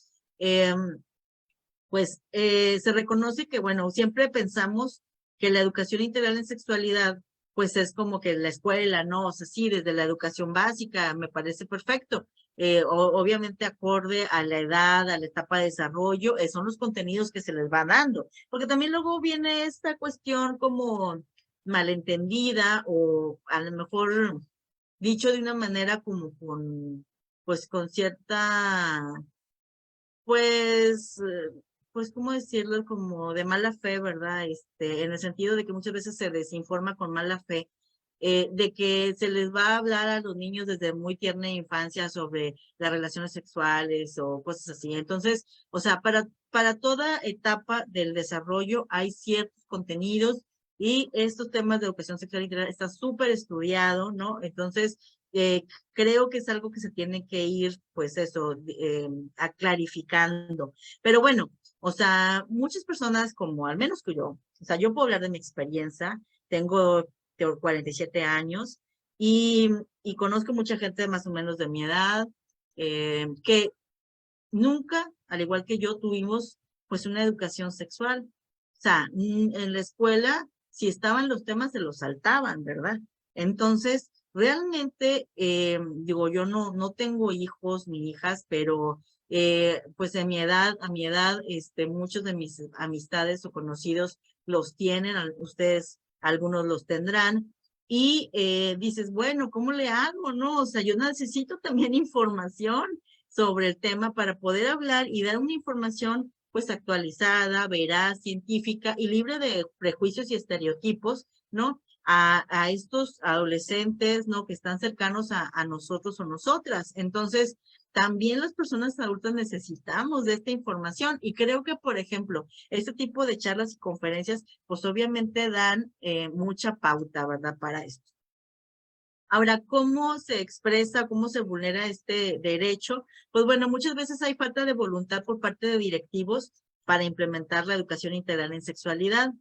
pues se reconoce que, bueno, siempre pensamos que la educación integral en sexualidad, pues es como que la escuela, ¿no? O sea, sí, desde la educación básica, me parece perfecto. Obviamente acorde a la edad, a la etapa de desarrollo, son los contenidos que se les va dando. Porque también luego viene esta cuestión como malentendida o a lo mejor dicho de una manera como pues con cierta, pues pues, ¿cómo decirlo? Como de mala fe, ¿verdad? En el sentido de que muchas veces se desinforma con mala fe, de que se les va a hablar a los niños desde muy tierna infancia sobre las relaciones sexuales o cosas así. Entonces, o sea, para toda etapa del desarrollo hay ciertos contenidos y estos temas de educación sexual integral está súper estudiado, ¿no? Entonces, creo que es algo que se tiene que ir, pues eso, clarificando. Pero bueno, o sea, muchas personas, como al menos que yo, o sea, yo puedo hablar de mi experiencia, tengo 47 años y conozco mucha gente más o menos de mi edad, que nunca, al igual que yo, tuvimos pues una educación sexual. O sea, en la escuela, si estaban los temas, se los saltaban, ¿verdad? Entonces, realmente, digo, yo no tengo hijos ni hijas, pero pues a mi edad, muchos de mis amistades o conocidos los tienen, ustedes algunos los tendrán, y dices, bueno, ¿cómo le hago? No, o sea, yo necesito también información sobre el tema para poder hablar y dar una información pues actualizada, veraz, científica y libre de prejuicios y estereotipos, ¿no? A estos adolescentes, ¿no? Que están cercanos a nosotros o nosotras. Entonces, también las personas adultas necesitamos de esta información y creo que, por ejemplo, este tipo de charlas y conferencias, pues obviamente dan mucha pauta, ¿verdad? Para esto. Ahora, ¿cómo se expresa, cómo se vulnera este derecho? Pues bueno, muchas veces hay falta de voluntad por parte de directivos para implementar la educación integral en sexualidad.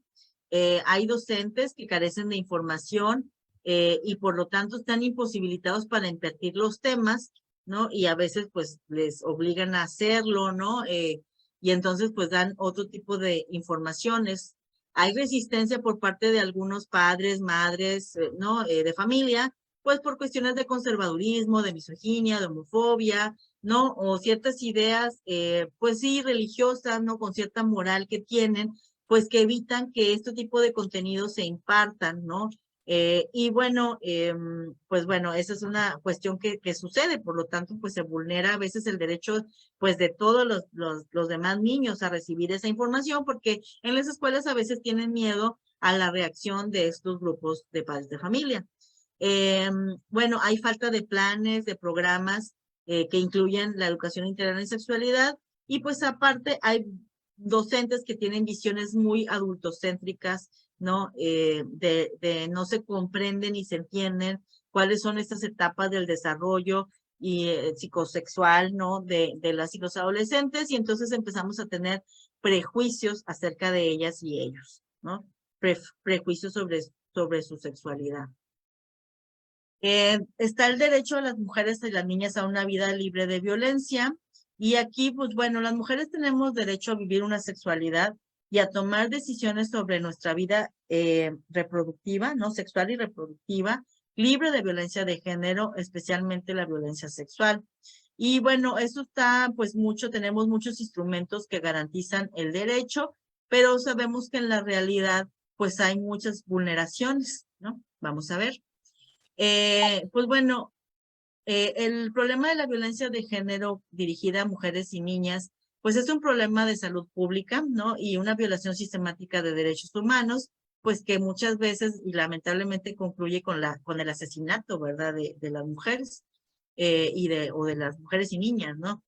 Hay docentes que carecen de información y por lo tanto están imposibilitados para impartir los temas, ¿no? Y a veces pues les obligan a hacerlo, ¿no? Y entonces pues dan otro tipo de informaciones. Hay resistencia por parte de algunos padres, madres, ¿no? De familia pues por cuestiones de conservadurismo, de misoginia, de homofobia, ¿no? O ciertas ideas, pues sí, religiosas, ¿no? Con cierta moral que tienen, pues que evitan que este tipo de contenidos se impartan, ¿no? Y bueno, pues bueno, esa es una cuestión que sucede, por lo tanto, pues se vulnera a veces el derecho, pues de todos los demás niños a recibir esa información, porque en las escuelas a veces tienen miedo a la reacción de estos grupos de padres de familia. Bueno, hay falta de planes, de programas que incluyen la educación integral en sexualidad y pues aparte hay docentes que tienen visiones muy adultocéntricas, ¿no? De no se comprenden ni se entienden cuáles son estas etapas del desarrollo y psicosexual, ¿no? De las y los adolescentes y entonces empezamos a tener prejuicios acerca de ellas y ellos, ¿no? Prejuicios sobre su sexualidad. Está el derecho de las mujeres y las niñas a una vida libre de violencia. Y aquí, pues bueno, las mujeres tenemos derecho a vivir una sexualidad y a tomar decisiones sobre nuestra vida reproductiva, ¿no? Sexual y reproductiva, libre de violencia de género, especialmente la violencia sexual. Y bueno, eso está, pues tenemos muchos instrumentos que garantizan el derecho, pero sabemos que en la realidad, pues hay muchas vulneraciones, ¿no? Vamos a ver. Pues bueno, el problema de la violencia de género dirigida a mujeres y niñas, pues es un problema de salud pública, ¿no? Y una violación sistemática de derechos humanos, pues que muchas veces y lamentablemente concluye con el asesinato, ¿verdad? De las mujeres o de las mujeres y niñas, ¿no?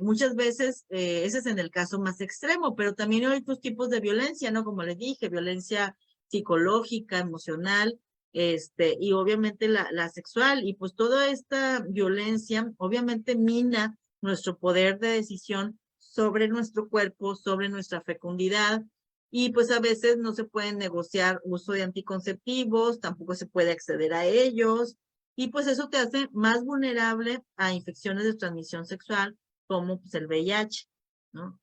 Muchas veces ese es en el caso más extremo, pero también hay otros tipos de violencia, ¿no? Como les dije, violencia psicológica, emocional, y obviamente la sexual, y pues toda esta violencia obviamente mina nuestro poder de decisión sobre nuestro cuerpo, sobre nuestra fecundidad, y pues a veces no se pueden negociar uso de anticonceptivos, tampoco se puede acceder a ellos, y pues eso te hace más vulnerable a infecciones de transmisión sexual, como pues el VIH, ¿no?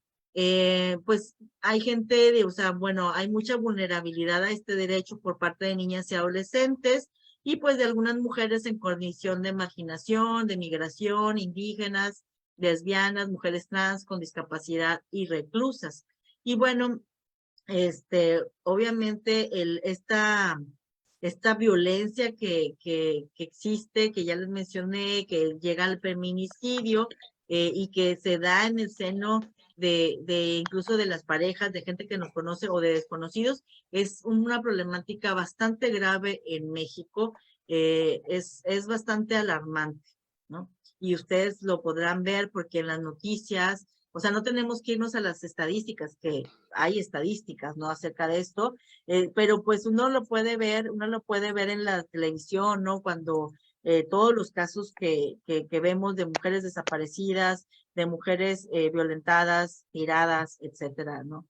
Pues hay gente o sea, bueno, hay mucha vulnerabilidad a este derecho por parte de niñas y adolescentes y pues de algunas mujeres en condición de marginación, de migración, indígenas, lesbianas, mujeres trans con discapacidad y reclusas. Y bueno, obviamente esta violencia que existe, que ya les mencioné, que llega al feminicidio y que se da en el seno incluso de las parejas, de gente que nos conoce o de desconocidos, es una problemática bastante grave en México, es bastante alarmante, ¿no? Y ustedes lo podrán ver porque en las noticias, o sea, no tenemos que irnos a las estadísticas, que hay estadísticas, ¿no? Acerca de esto, pero pues uno lo puede ver en la televisión, ¿no? Cuando todos los casos que vemos de mujeres desaparecidas, de mujeres violentadas, tiradas, etcétera, ¿no?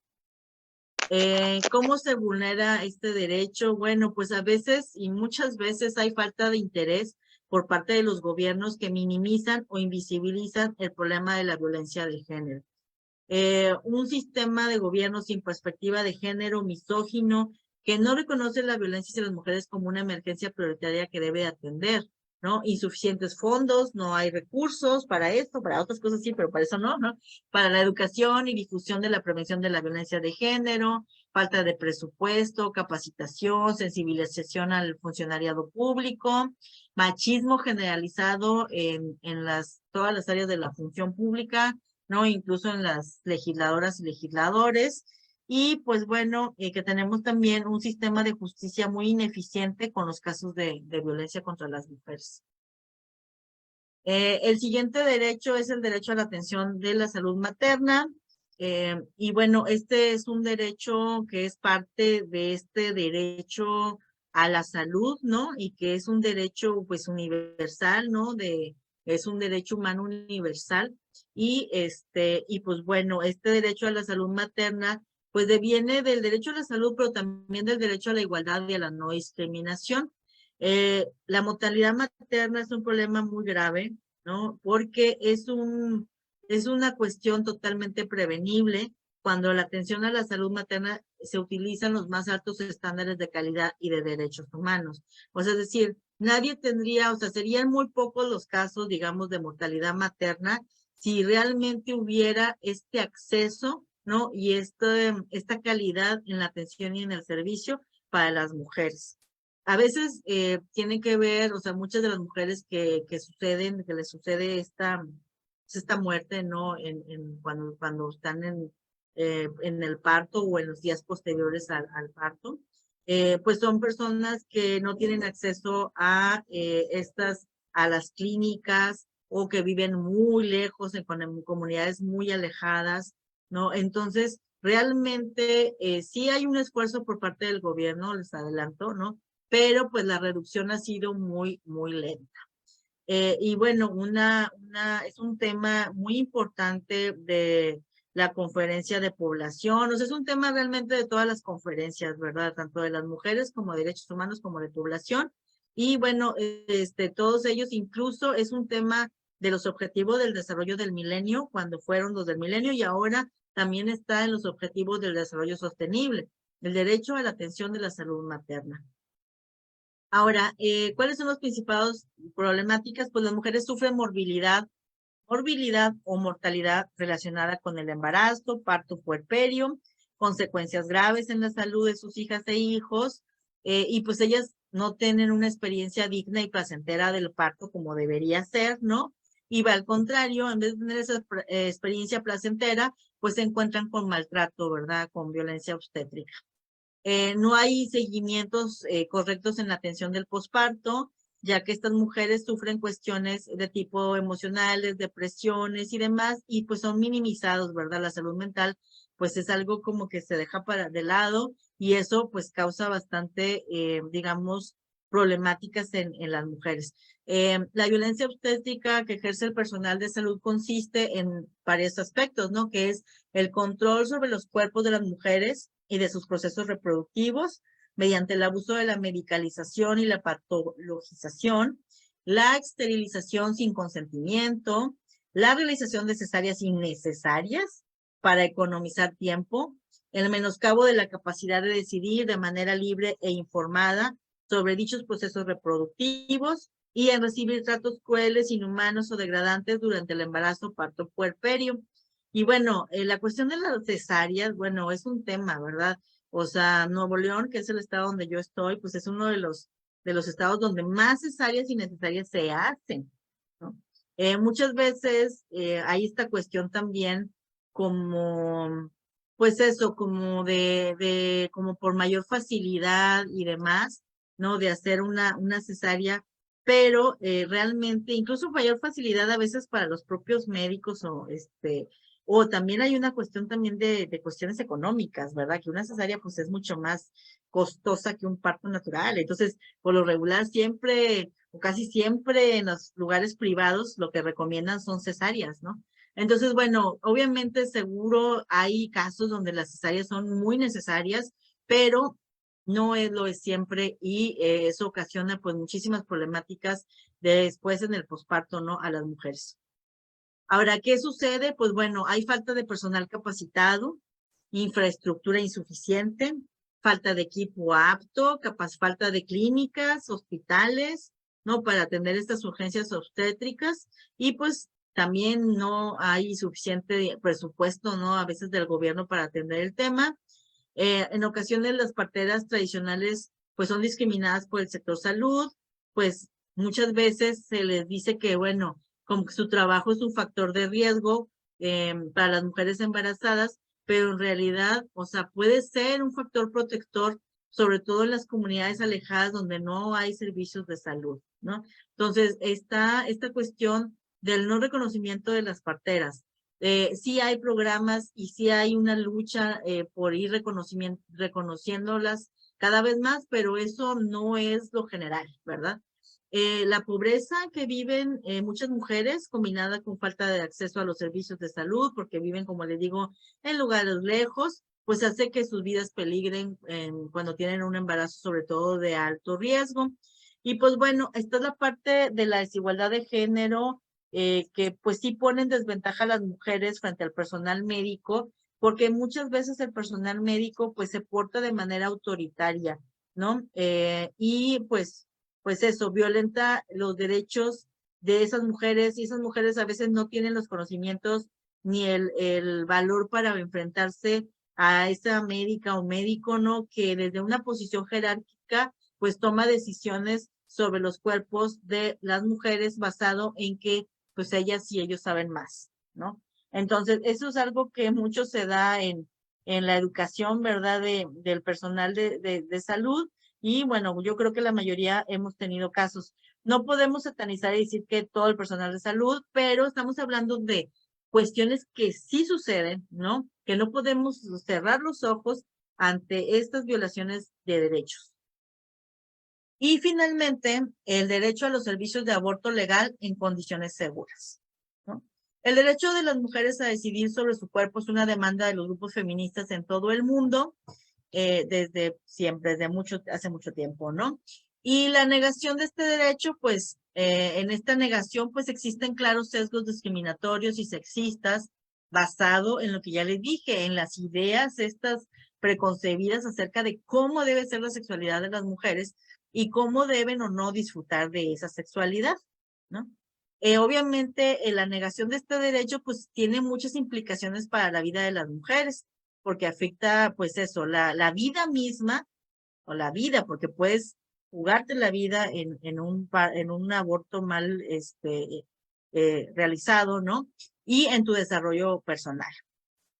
¿Cómo se vulnera este derecho? Bueno, pues a veces y muchas veces hay falta de interés por parte de los gobiernos que minimizan o invisibilizan el problema de la violencia de género. Un sistema de gobierno sin perspectiva de género, misógino, que no reconoce la violencia hacia las mujeres como una emergencia prioritaria que debe atender, ¿no? Insuficientes fondos, no hay recursos para esto, para otras cosas sí, pero para eso no, ¿no? Para la educación y difusión de la prevención de la violencia de género, falta de presupuesto, capacitación, sensibilización al funcionariado público, machismo generalizado en todas las áreas de la función pública, ¿no? Incluso en las legisladoras y legisladores. Y pues bueno, que tenemos también un sistema de justicia muy ineficiente con los casos de violencia contra las mujeres. El siguiente derecho es el derecho a la atención de la salud materna. Y bueno, este es un derecho que es parte de este derecho a la salud, ¿no? Y que es un derecho pues universal, ¿no? Es un derecho humano universal. Y pues bueno, este derecho a la salud materna pues deviene del derecho a la salud, pero también del derecho a la igualdad y a la no discriminación. La mortalidad materna es un problema muy grave, ¿no? Porque es una cuestión totalmente prevenible cuando la atención a la salud materna se utilizan los más altos estándares de calidad y de derechos humanos. O sea, es decir, nadie tendría, o sea, serían muy pocos los casos, digamos, de mortalidad materna si realmente hubiera este acceso, ¿no? Y esta calidad en la atención y en el servicio para las mujeres. A veces tienen que ver, o sea, muchas de las mujeres que les sucede esta muerte, ¿no? Cuando están en el parto o en los días posteriores al parto, pues son personas que no tienen acceso a a las clínicas o que viven muy lejos, en comunidades muy alejadas, ¿no? Entonces, realmente sí hay un esfuerzo por parte del gobierno, les adelanto, ¿no? Pero pues la reducción ha sido muy, muy lenta. Y bueno, es un tema muy importante de la conferencia de población, o sea, es un tema realmente de todas las conferencias, ¿verdad? Tanto de las mujeres como de derechos humanos como de población. Y bueno, todos ellos, incluso es un tema de los objetivos del desarrollo del milenio, cuando fueron los del milenio, y ahora también está en los objetivos del desarrollo sostenible, el derecho a la atención de la salud materna. Ahora, ¿cuáles son las principales problemáticas? Pues las mujeres sufren morbilidad o mortalidad relacionada con el embarazo, parto puerperio, consecuencias graves en la salud de sus hijas e hijos, y pues ellas no tienen una experiencia digna y placentera del parto como debería ser, ¿no? Y va al contrario, en vez de tener esa experiencia placentera, pues se encuentran con maltrato, ¿verdad? Con violencia obstétrica. No hay seguimientos correctos en la atención del posparto, ya que estas mujeres sufren cuestiones de tipo emocionales, depresiones y demás, y pues son minimizados, ¿verdad? La salud mental, pues es algo como que se deja de lado y eso pues causa bastante, digamos, problemáticas en las mujeres. La violencia obstétrica que ejerce el personal de salud consiste en varios aspectos, ¿no? Que es el control sobre los cuerpos de las mujeres y de sus procesos reproductivos mediante el abuso de la medicalización y la patologización, la esterilización sin consentimiento, la realización de cesáreas innecesarias para economizar tiempo, el menoscabo de la capacidad de decidir de manera libre e informada sobre dichos procesos reproductivos y en recibir tratos crueles, inhumanos o degradantes durante el embarazo, parto, puerperio. Y bueno, la cuestión de las cesáreas, bueno, es un tema, ¿verdad? O sea, Nuevo León, que es el estado donde yo estoy, pues es uno de los estados donde más cesáreas innecesarias se hacen, ¿no? Muchas veces hay esta cuestión también como, pues eso, como como por mayor facilidad y demás, ¿no? De hacer una cesárea, pero realmente, incluso mayor facilidad a veces para los propios médicos o también hay una cuestión también de cuestiones económicas, ¿verdad? Que una cesárea pues es mucho más costosa que un parto natural. Entonces, por lo regular siempre o casi siempre en los lugares privados lo que recomiendan son cesáreas, ¿no? Entonces, bueno, obviamente seguro hay casos donde las cesáreas son muy necesarias, pero no es lo de siempre y eso ocasiona pues muchísimas problemáticas después en el posparto, ¿no? A las mujeres. Ahora, ¿qué sucede? Pues bueno, hay falta de personal capacitado, infraestructura insuficiente, falta de equipo apto, falta de clínicas, hospitales, ¿no? Para atender estas urgencias obstétricas y pues también no hay suficiente presupuesto, ¿no? A veces del gobierno para atender el tema. En ocasiones las parteras tradicionales pues son discriminadas por el sector salud, pues muchas veces se les dice que, bueno, como que su trabajo es un factor de riesgo para las mujeres embarazadas, pero en realidad, o sea, puede ser un factor protector, sobre todo en las comunidades alejadas donde no hay servicios de salud, ¿no? Entonces, esta cuestión del no reconocimiento de las parteras. Sí hay programas y sí hay una lucha por ir reconociéndolas cada vez más, pero eso no es lo general, ¿verdad? La pobreza que viven muchas mujeres, combinada con falta de acceso a los servicios de salud, porque viven, como les digo, en lugares lejos, pues hace que sus vidas peligren cuando tienen un embarazo, sobre todo de alto riesgo. Y pues bueno, esta es la parte de la desigualdad de género, que pues sí pone en desventaja a las mujeres frente al personal médico, porque muchas veces el personal médico pues se porta de manera autoritaria, ¿no? Y pues eso, violenta los derechos de esas mujeres y esas mujeres a veces no tienen los conocimientos ni el valor para enfrentarse a esa médica o médico, ¿no? Que desde una posición jerárquica pues toma decisiones sobre los cuerpos de las mujeres basado en que pues ellas y ellos saben más, ¿no? Entonces, eso es algo que mucho se da en la educación, ¿verdad? Del personal de salud. Y bueno, yo creo que la mayoría hemos tenido casos. No podemos satanizar y decir que todo el personal de salud, pero estamos hablando de cuestiones que sí suceden, ¿no? Que no podemos cerrar los ojos ante estas violaciones de derechos. Y finalmente, el derecho a los servicios de aborto legal en condiciones seguras, ¿no? El derecho de las mujeres a decidir sobre su cuerpo es una demanda de los grupos feministas en todo el mundo, desde siempre, hace mucho tiempo, ¿no? Y la negación de este derecho, pues, en esta negación, pues, existen claros sesgos discriminatorios y sexistas, basado en lo que ya les dije, en las ideas estas preconcebidas acerca de cómo debe ser la sexualidad de las mujeres y cómo deben o no disfrutar de esa sexualidad, ¿no? Obviamente, la negación de este derecho, pues, tiene muchas implicaciones para la vida de las mujeres, porque afecta, pues eso, la vida misma, o la vida, porque puedes jugarte la vida en un aborto mal realizado, ¿no? Y en tu desarrollo personal.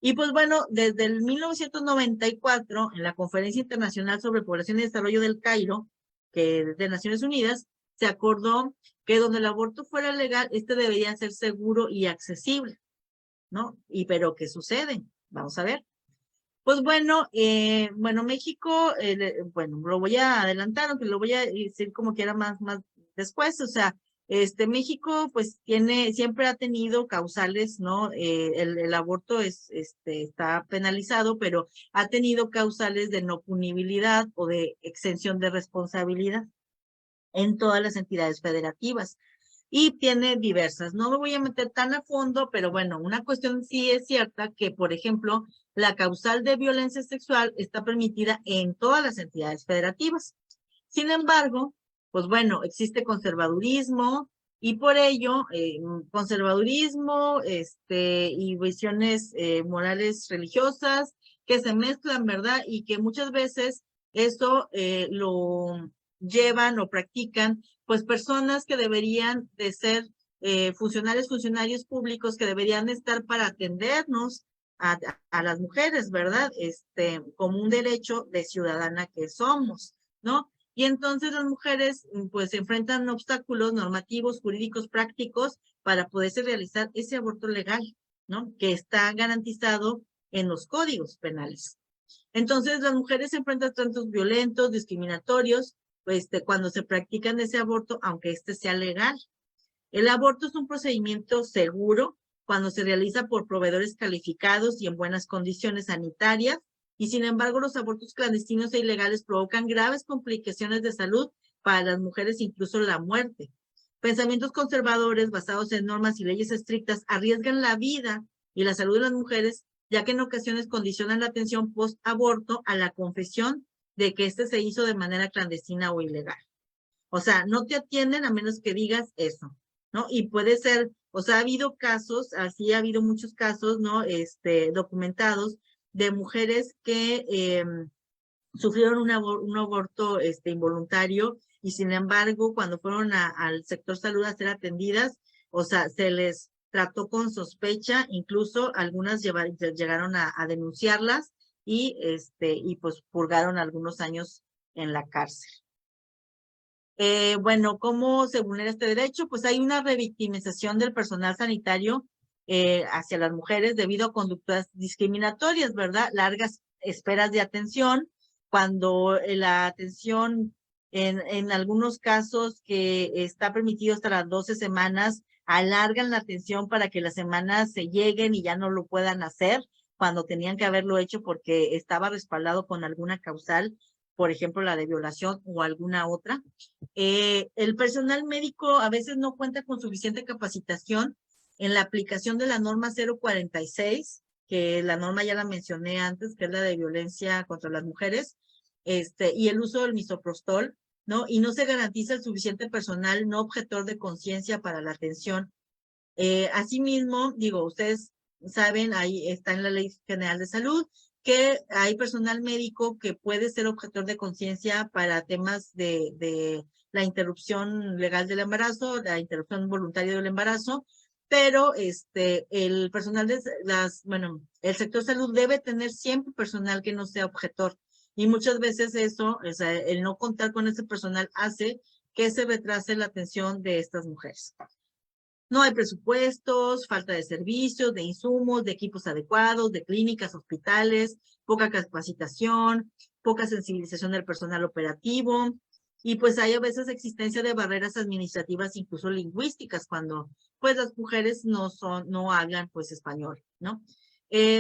Y pues bueno, desde el 1994, en la Conferencia Internacional sobre Población y Desarrollo del Cairo, que es de Naciones Unidas, se acordó que donde el aborto fuera legal, este debería ser seguro y accesible, ¿no? Pero ¿qué sucede? Vamos a ver. Pues bueno, México, bueno, lo voy a adelantar, aunque lo voy a decir como quiera más después, o sea, México pues siempre ha tenido causales, ¿no? El aborto está penalizado, pero ha tenido causales de no punibilidad o de exención de responsabilidad en todas las entidades federativas. Y tiene diversas. No me voy a meter tan a fondo, pero bueno, una cuestión sí es cierta que, por ejemplo, la causal de violencia sexual está permitida en todas las entidades federativas. Sin embargo, pues bueno, existe conservadurismo y por ello, conservadurismo y visiones morales religiosas que se mezclan, ¿verdad? Y que muchas veces eso lo llevan o practican pues personas que deberían de ser funcionarios públicos que deberían estar para atendernos a las mujeres, ¿verdad? Como un derecho de ciudadana que somos, ¿no? Y entonces las mujeres pues se enfrentan a obstáculos normativos, jurídicos, prácticos para poderse realizar ese aborto legal, ¿no? Que está garantizado en los códigos penales. Entonces las mujeres se enfrentan a tratos violentos, discriminatorios, pues cuando se practican ese aborto, aunque este sea legal. El aborto es un procedimiento seguro cuando se realiza por proveedores calificados y en buenas condiciones sanitarias, y sin embargo los abortos clandestinos e ilegales provocan graves complicaciones de salud para las mujeres, incluso la muerte. Pensamientos conservadores basados en normas y leyes estrictas arriesgan la vida y la salud de las mujeres, ya que en ocasiones condicionan la atención post-aborto a la confesión de que se hizo de manera clandestina o ilegal. O sea, no te atienden a menos que digas eso, ¿no? Y puede ser, o sea, ha habido casos, así ha habido muchos casos, ¿no? Documentados de mujeres que sufrieron un aborto involuntario y sin embargo, cuando fueron al sector salud a ser atendidas, o sea, se les trató con sospecha, incluso algunas llegaron a denunciarlas y pues purgaron algunos años en la cárcel. Bueno, ¿cómo se vulnera este derecho? Pues hay una revictimización del personal sanitario hacia las mujeres debido a conductas discriminatorias, ¿verdad? Largas esperas de atención, cuando la atención en algunos casos que está permitido hasta las 12 semanas, alargan la atención para que las semanas se lleguen y ya no lo puedan hacer cuando tenían que haberlo hecho porque estaba respaldado con alguna causal, por ejemplo, la de violación o alguna otra. El personal médico a veces no cuenta con suficiente capacitación en la aplicación de la norma 046, que la norma ya la mencioné antes, que es la de violencia contra las mujeres, y el uso del misoprostol, ¿no? Y no se garantiza el suficiente personal no objetor de conciencia para la atención. Asimismo, digo, ustedes saben, ahí está en la Ley General de Salud, que hay personal médico que puede ser objetor de conciencia para temas de la interrupción legal del embarazo, la interrupción voluntaria del embarazo, pero el personal de el sector salud debe tener siempre personal que no sea objetor. Y muchas veces eso, o sea, el no contar con ese personal hace que se retrase la atención de estas mujeres. No hay presupuestos, falta de servicios, de insumos, de equipos adecuados, de clínicas, hospitales, poca capacitación, poca sensibilización del personal operativo, y pues hay a veces existencia de barreras administrativas, incluso lingüísticas, cuando pues las mujeres no hablan pues español, ¿no?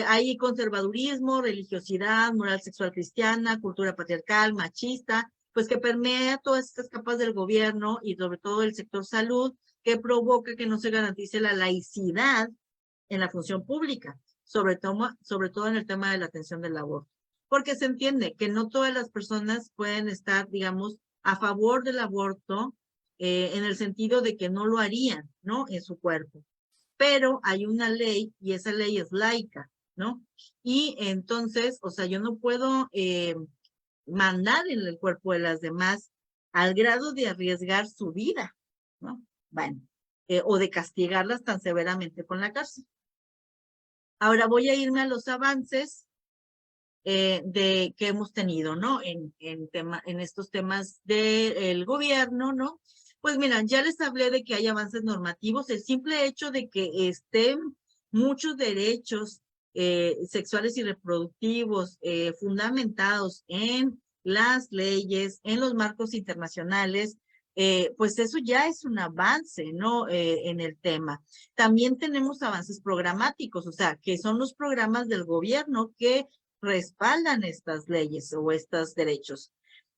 Hay conservadurismo, religiosidad, moral sexual cristiana, cultura patriarcal, machista, pues que permea todas estas capas del gobierno y sobre todo el sector salud, que provoca que no se garantice la laicidad en la función pública, sobre todo en el tema de la atención del aborto. Porque se entiende que no todas las personas pueden estar, digamos, a favor del aborto en el sentido de que no lo harían, ¿no? En su cuerpo. Pero hay una ley y esa ley es laica, ¿no? Y entonces, o sea, yo no puedo mandar en el cuerpo de las demás al grado de arriesgar su vida, ¿no? Bueno, o de castigarlas tan severamente con la cárcel. Ahora voy a irme a los avances que hemos tenido, ¿no? En estos temas del gobierno, ¿no? Pues mira, ya les hablé de que hay avances normativos. El simple hecho de que estén muchos derechos sexuales y reproductivos fundamentados en las leyes, en los marcos internacionales, pues eso ya es un avance, ¿no? En el tema. También tenemos avances programáticos, o sea, que son los programas del gobierno que respaldan estas leyes o estos derechos.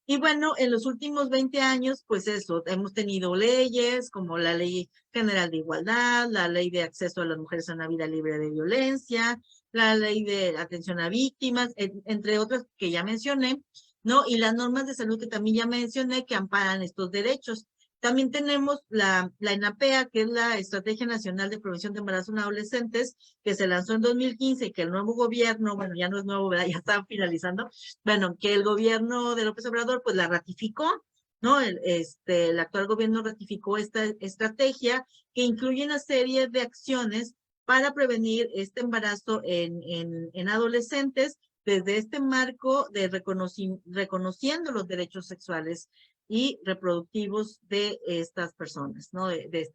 Y bueno, en los últimos 20 años, pues eso, hemos tenido leyes como la Ley General de Igualdad, la Ley de Acceso a las Mujeres a una Vida Libre de Violencia, la Ley de Atención a Víctimas, entre otras que ya mencioné, ¿no? Y las normas de salud que también ya mencioné que amparan estos derechos. También tenemos la ENAPEA, que es la Estrategia Nacional de Prevención de Embarazos en Adolescentes, que se lanzó en 2015 y que el nuevo gobierno, bueno, ya no es nuevo, ¿verdad? Ya está finalizando, bueno, que el gobierno de López Obrador, pues la ratificó, ¿no? El actual gobierno ratificó esta estrategia que incluye una serie de acciones para prevenir este embarazo en adolescentes desde este marco de reconociendo los derechos sexuales y reproductivos de estas personas, ¿no? De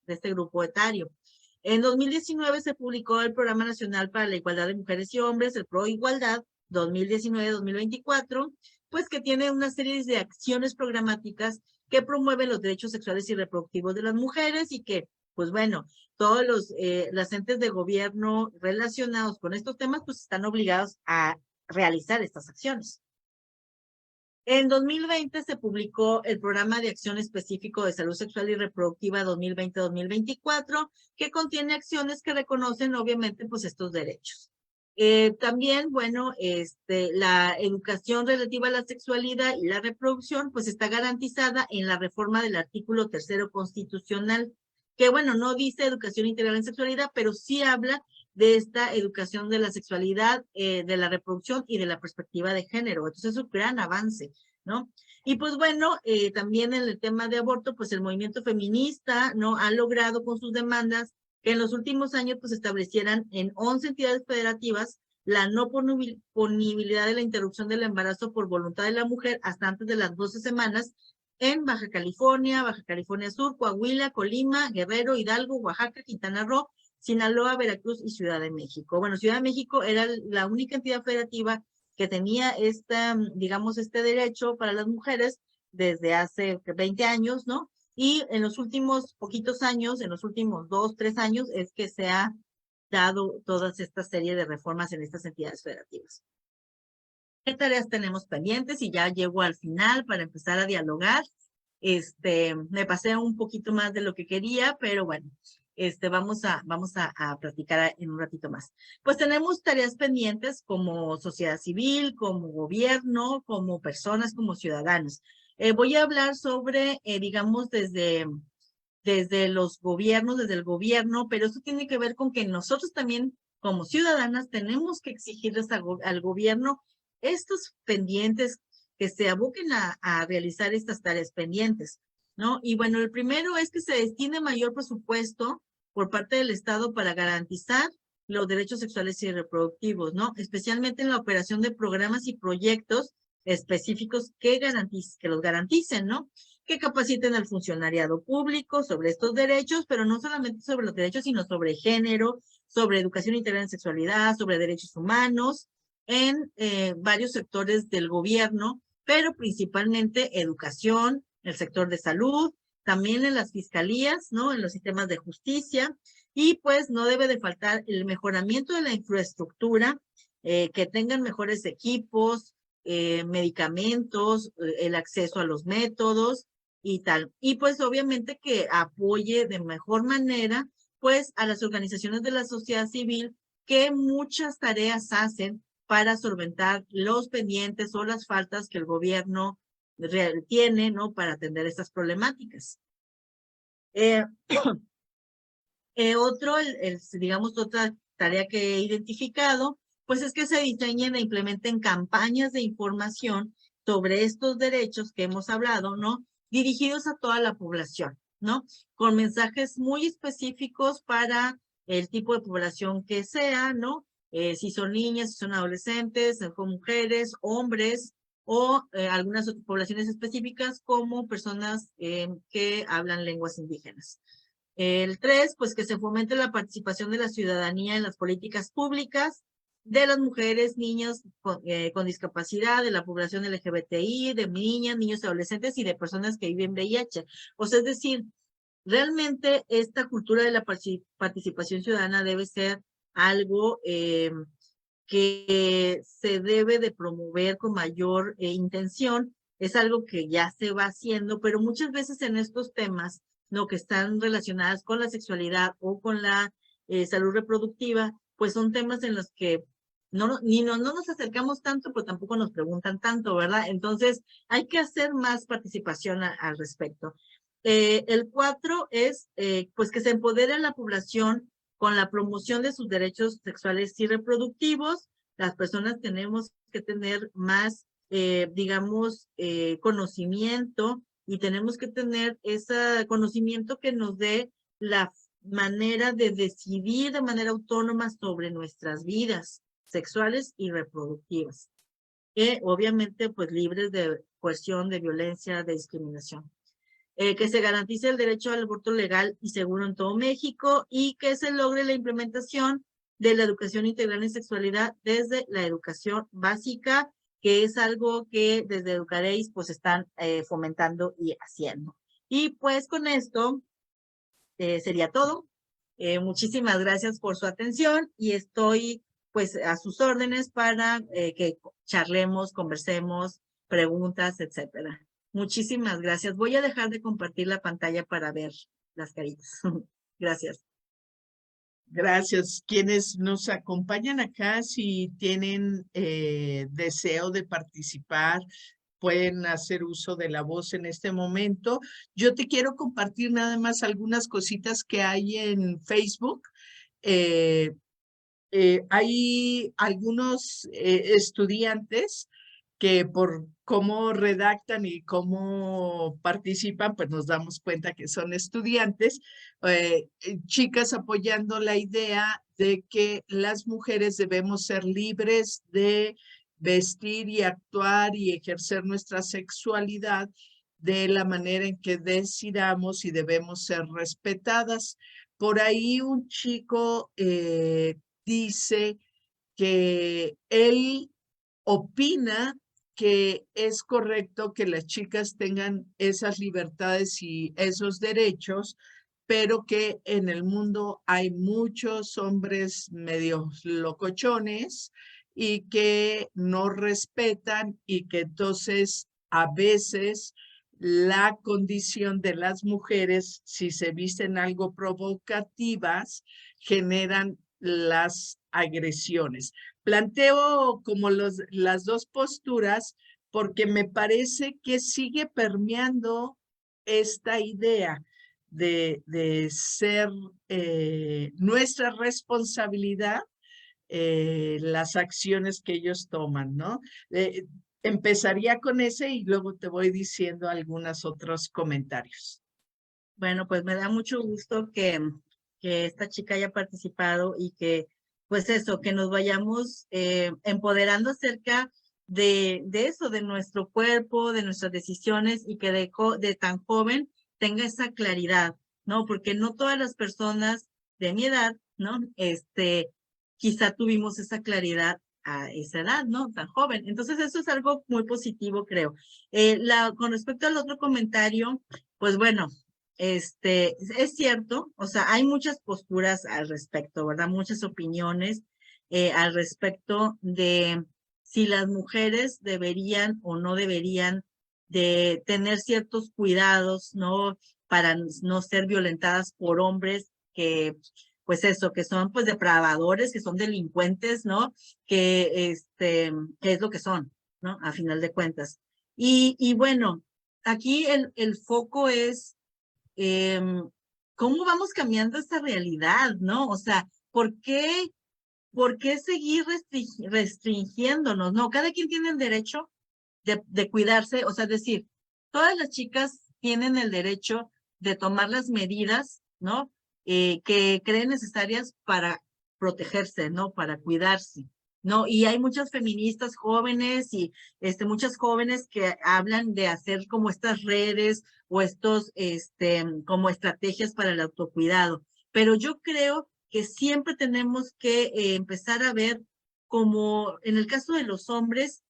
este grupo etario. En 2019 se publicó el Programa Nacional para la Igualdad de Mujeres y Hombres, el ProIgualdad 2019-2024, pues que tiene una serie de acciones programáticas que promueven los derechos sexuales y reproductivos de las mujeres y que, pues bueno, todos los entes de gobierno relacionados con estos temas, pues están obligados a realizar estas acciones. En 2020 se publicó el Programa de Acción Específico de Salud Sexual y Reproductiva 2020-2024, que contiene acciones que reconocen, obviamente, pues estos derechos. También, bueno, la educación relativa a la sexualidad y la reproducción, pues está garantizada en la reforma del artículo 3º constitucional, que, bueno, no dice educación integral en sexualidad, pero sí habla de esta educación de la sexualidad, de la reproducción y de la perspectiva de género. Entonces, es un gran avance, ¿no? Y pues bueno, también en el tema de aborto, pues el movimiento feminista, ¿no? Ha logrado con sus demandas que en los últimos años pues establecieran en 11 entidades federativas la no punibilidad de la interrupción del embarazo por voluntad de la mujer hasta antes de las 12 semanas en Baja California Sur, Coahuila, Colima, Guerrero, Hidalgo, Oaxaca, Quintana Roo, Sinaloa, Veracruz y Ciudad de México. Bueno, Ciudad de México era la única entidad federativa que tenía digamos, este derecho para las mujeres desde hace 20 años, ¿no? Y en los últimos poquitos años, en los últimos 2, 3 años, es que se ha dado toda esta serie de reformas en estas entidades federativas. ¿Qué tareas tenemos pendientes? Y ya llego al final para empezar a dialogar. Me pasé un poquito más de lo que quería, pero bueno, vamos a platicar en un ratito más. Pues tenemos tareas pendientes como sociedad civil, como gobierno, como personas, como ciudadanos. Voy a hablar sobre, digamos, desde los gobiernos, desde el gobierno, pero eso tiene que ver con que nosotros también, como ciudadanas, tenemos que exigirles al gobierno estos pendientes, que se aboquen a realizar estas tareas pendientes, ¿no? Y bueno, el primero es que se destine mayor presupuesto por parte del Estado para garantizar los derechos sexuales y reproductivos, ¿no? Especialmente en la operación de programas y proyectos específicos que los garanticen, ¿no? Que capaciten al funcionariado público sobre estos derechos, pero no solamente sobre los derechos, sino sobre género, sobre educación integral en sexualidad, sobre derechos humanos, en varios sectores del gobierno, pero principalmente educación, el sector de salud, también en las fiscalías, ¿no? En los sistemas de justicia, y pues no debe de faltar el mejoramiento de la infraestructura, que tengan mejores equipos, medicamentos, el acceso a los métodos y tal. Y pues obviamente que apoye de mejor manera pues a las organizaciones de la sociedad civil que muchas tareas hacen para solventar los pendientes o las faltas que el gobierno tiene, ¿no? Para atender estas problemáticas. Digamos, otra tarea que he identificado, pues es que se diseñen e implementen campañas de información sobre estos derechos que hemos hablado, ¿no? Dirigidos a toda la población, ¿no? Con mensajes muy específicos para el tipo de población que sea, ¿no? Si son niñas, si son adolescentes, si son mujeres, hombres, o algunas otras poblaciones específicas como personas que hablan lenguas indígenas. El 3, pues que se fomente la participación de la ciudadanía en las políticas públicas, de las mujeres, niños con discapacidad, de la población LGBTI, de niñas, niños, adolescentes y de personas que viven VIH. O sea, es decir, realmente esta cultura de la participación ciudadana debe ser algo que se debe de promover con mayor intención. Es algo que ya se va haciendo, pero muchas veces en estos temas, ¿no? Que están relacionadas con la sexualidad o con la salud reproductiva, pues son temas en los que no nos acercamos tanto, pero tampoco nos preguntan tanto, ¿verdad? Entonces, hay que hacer más participación al respecto. El 4 es, pues, que se empodere a la población con la promoción de sus derechos sexuales y reproductivos. Las personas tenemos que tener más, digamos, conocimiento, y tenemos que tener ese conocimiento que nos dé manera de decidir de manera autónoma sobre nuestras vidas sexuales y reproductivas, que obviamente pues libres de coerción, de violencia, de discriminación. Que se garantice el derecho al aborto legal y seguro en todo México y que se logre la implementación de la educación integral en sexualidad desde la educación básica, que es algo que desde Educareis pues están fomentando y haciendo. Y pues con esto sería todo. Muchísimas gracias por su atención y estoy pues a sus órdenes para que charlemos, conversemos, preguntas, etcétera. Muchísimas gracias. Voy a dejar de compartir la pantalla para ver las caritas. Gracias. Gracias. Quienes nos acompañan acá, si tienen deseo de participar, pueden hacer uso de la voz en este momento. Yo te quiero compartir nada más algunas cositas que hay en Facebook. Hay algunos estudiantes que por cómo redactan y cómo participan, pues nos damos cuenta que son estudiantes, chicas apoyando la idea de que las mujeres debemos ser libres de vestir y actuar y ejercer nuestra sexualidad de la manera en que decidamos y debemos ser respetadas. Por ahí un chico dice que él opina que es correcto que las chicas tengan esas libertades y esos derechos, pero que en el mundo hay muchos hombres medios locochones y que no respetan y que entonces a veces la condición de las mujeres, si se visten algo provocativas, generan las agresiones. Planteo como las dos posturas porque me parece que sigue permeando esta idea de ser nuestra responsabilidad las acciones que ellos toman, ¿no? Empezaría con ese y luego te voy diciendo algunos otros comentarios. Bueno, pues me da mucho gusto que esta chica haya participado y que, pues eso, que nos vayamos empoderando acerca de eso, de nuestro cuerpo, de nuestras decisiones y que de tan joven tenga esa claridad, ¿no? Porque no todas las personas de mi edad, ¿no? Quizá tuvimos esa claridad a esa edad, ¿no? Tan joven. Entonces, eso es algo muy positivo, creo. Con respecto al otro comentario, pues bueno, es cierto, o sea, hay muchas posturas al respecto, ¿verdad? Muchas opiniones al respecto de si las mujeres deberían o no deberían de tener ciertos cuidados, ¿no? Para no ser violentadas por hombres que, pues eso, que son pues depravadores, que son delincuentes, ¿no? Que es lo que son, ¿no? A final de cuentas. Y bueno, aquí el foco es cómo vamos cambiando esta realidad, ¿no? O sea, ¿por qué seguir restringiéndonos? No, cada quien tiene el derecho de cuidarse, o sea, es decir, todas las chicas tienen el derecho de tomar las medidas, ¿no? Que creen necesarias para protegerse, ¿no? Para cuidarse, ¿no? Y hay muchas feministas jóvenes y muchas jóvenes que hablan de hacer como estas redes o estos, como estrategias para el autocuidado. Pero yo creo que siempre tenemos que empezar a ver como en el caso de los hombres,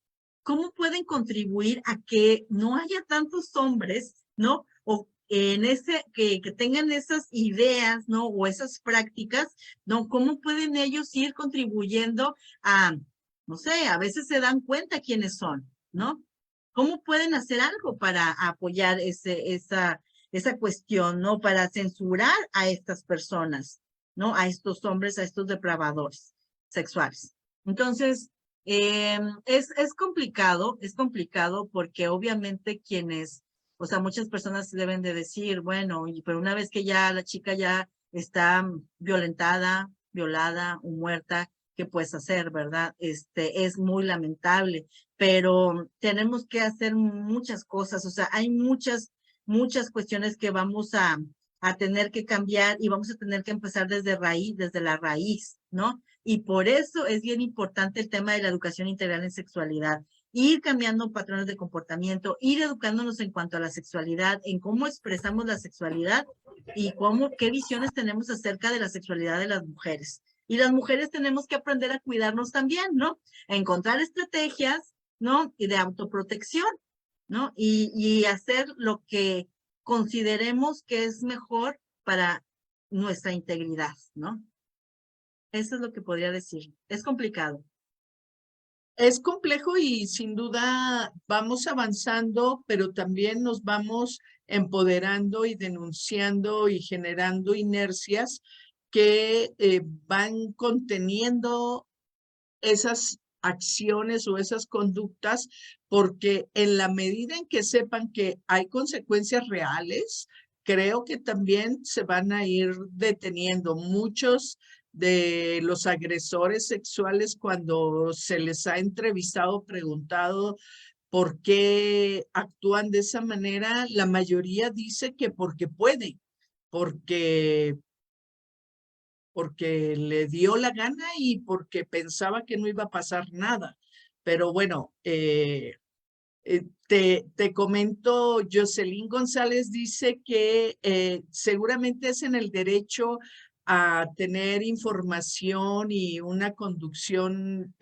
cómo pueden contribuir a que no haya tantos hombres, ¿no? O que tengan esas ideas, ¿no? O esas prácticas, ¿no? ¿Cómo pueden ellos ir contribuyendo a, no sé, a veces se dan cuenta quiénes son, ¿no? ¿Cómo pueden hacer algo para apoyar esa cuestión, ¿no? Para censurar a estas personas, ¿no? A estos hombres, a estos depravadores sexuales. Entonces, es complicado porque obviamente o sea, muchas personas deben de decir, bueno, pero una vez que ya la chica ya está violentada, violada o muerta, ¿qué puedes hacer, verdad? Es muy lamentable, pero tenemos que hacer muchas cosas, o sea, hay muchas cuestiones que vamos a tener que cambiar y vamos a tener que empezar desde la raíz, ¿no? Y por eso es bien importante el tema de la educación integral en sexualidad. Ir cambiando patrones de comportamiento, ir educándonos en cuanto a la sexualidad, en cómo expresamos la sexualidad y qué visiones tenemos acerca de la sexualidad de las mujeres. Y las mujeres tenemos que aprender a cuidarnos también, ¿no? A encontrar estrategias, ¿no? Y de autoprotección, ¿no? Y hacer lo que consideremos que es mejor para nuestra integridad, ¿no? Eso es lo que podría decir. Es complicado. Es complejo y sin duda vamos avanzando, pero también nos vamos empoderando y denunciando y generando inercias que van conteniendo esas acciones o esas conductas, porque en la medida en que sepan que hay consecuencias reales, creo que también se van a ir deteniendo. Muchos de los agresores sexuales, cuando se les ha entrevistado, preguntado por qué actúan de esa manera, la mayoría dice que porque puede, porque le dio la gana y porque pensaba que no iba a pasar nada. Pero bueno, te comento, Jocelyn González dice que seguramente es en el derecho a tener información y una conducción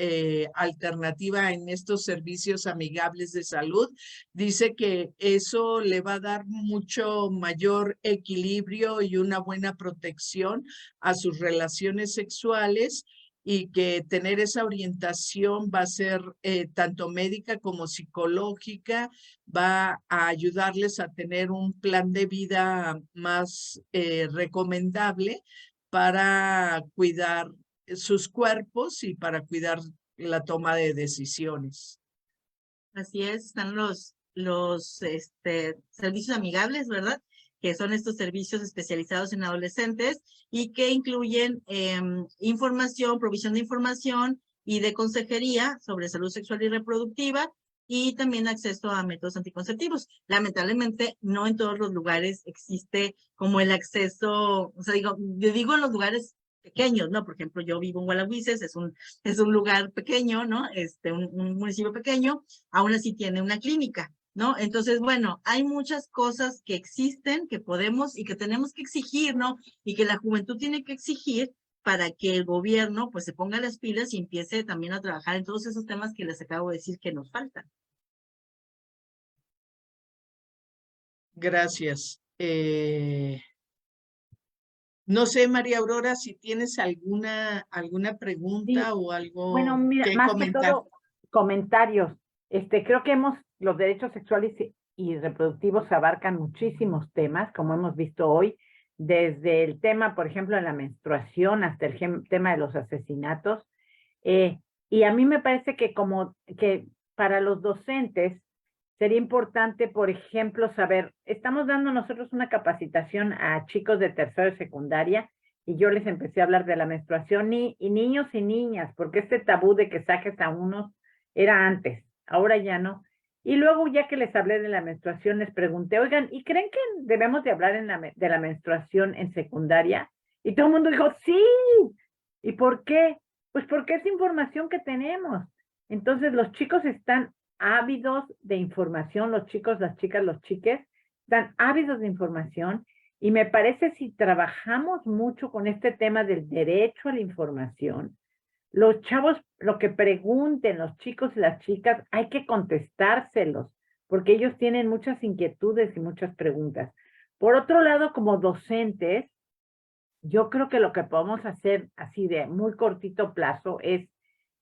alternativa en estos servicios amigables de salud. Dice que eso le va a dar mucho mayor equilibrio y una buena protección a sus relaciones sexuales, y que tener esa orientación va a ser tanto médica como psicológica, va a ayudarles a tener un plan de vida más recomendable para cuidar sus cuerpos y para cuidar la toma de decisiones. Así es, están los servicios amigables, ¿verdad? Que son estos servicios especializados en adolescentes y que incluyen información, provisión de información y de consejería sobre salud sexual y reproductiva, y también acceso a métodos anticonceptivos. Lamentablemente, no en todos los lugares existe como el acceso, o sea, yo digo en los lugares pequeños, ¿no? Por ejemplo, yo vivo en Gualahuises, es un lugar pequeño, ¿no? Un municipio pequeño, aún así tiene una clínica, ¿no? Entonces, bueno, hay muchas cosas que existen, que podemos y que tenemos que exigir, ¿no? Y que la juventud tiene que exigir para que el gobierno, pues, se ponga las pilas y empiece también a trabajar en todos esos temas que les acabo de decir que nos faltan. Gracias. No sé, María Aurora, si tienes alguna pregunta Sí, o algo bueno, mira, que más que comentar. todo, comentarios. Creo que los derechos sexuales y reproductivos abarcan muchísimos temas, como hemos visto hoy, desde el tema, por ejemplo, de la menstruación hasta el tema de los asesinatos. Y a mí me parece que que para los docentes sería importante, por ejemplo, saber, estamos dando nosotros una capacitación a chicos de tercero y secundaria, y yo les empecé a hablar de la menstruación y niños y niñas, porque este tabú de que saques a unos era antes, ahora ya no. Y luego, ya que les hablé de la menstruación, les pregunté, oigan, ¿y creen que debemos de hablar de la menstruación en secundaria? Y todo el mundo dijo, sí. ¿Y por qué? Pues porque es información que tenemos. Entonces, los chicos están ávidos de información, los chicos, las chicas, los chiques, están ávidos de información, y me parece, si trabajamos mucho con este tema del derecho a la información, los chavos, lo que pregunten, los chicos y las chicas, hay que contestárselos, porque ellos tienen muchas inquietudes y muchas preguntas. Por otro lado, como docentes, yo creo que lo que podemos hacer así de muy cortito plazo es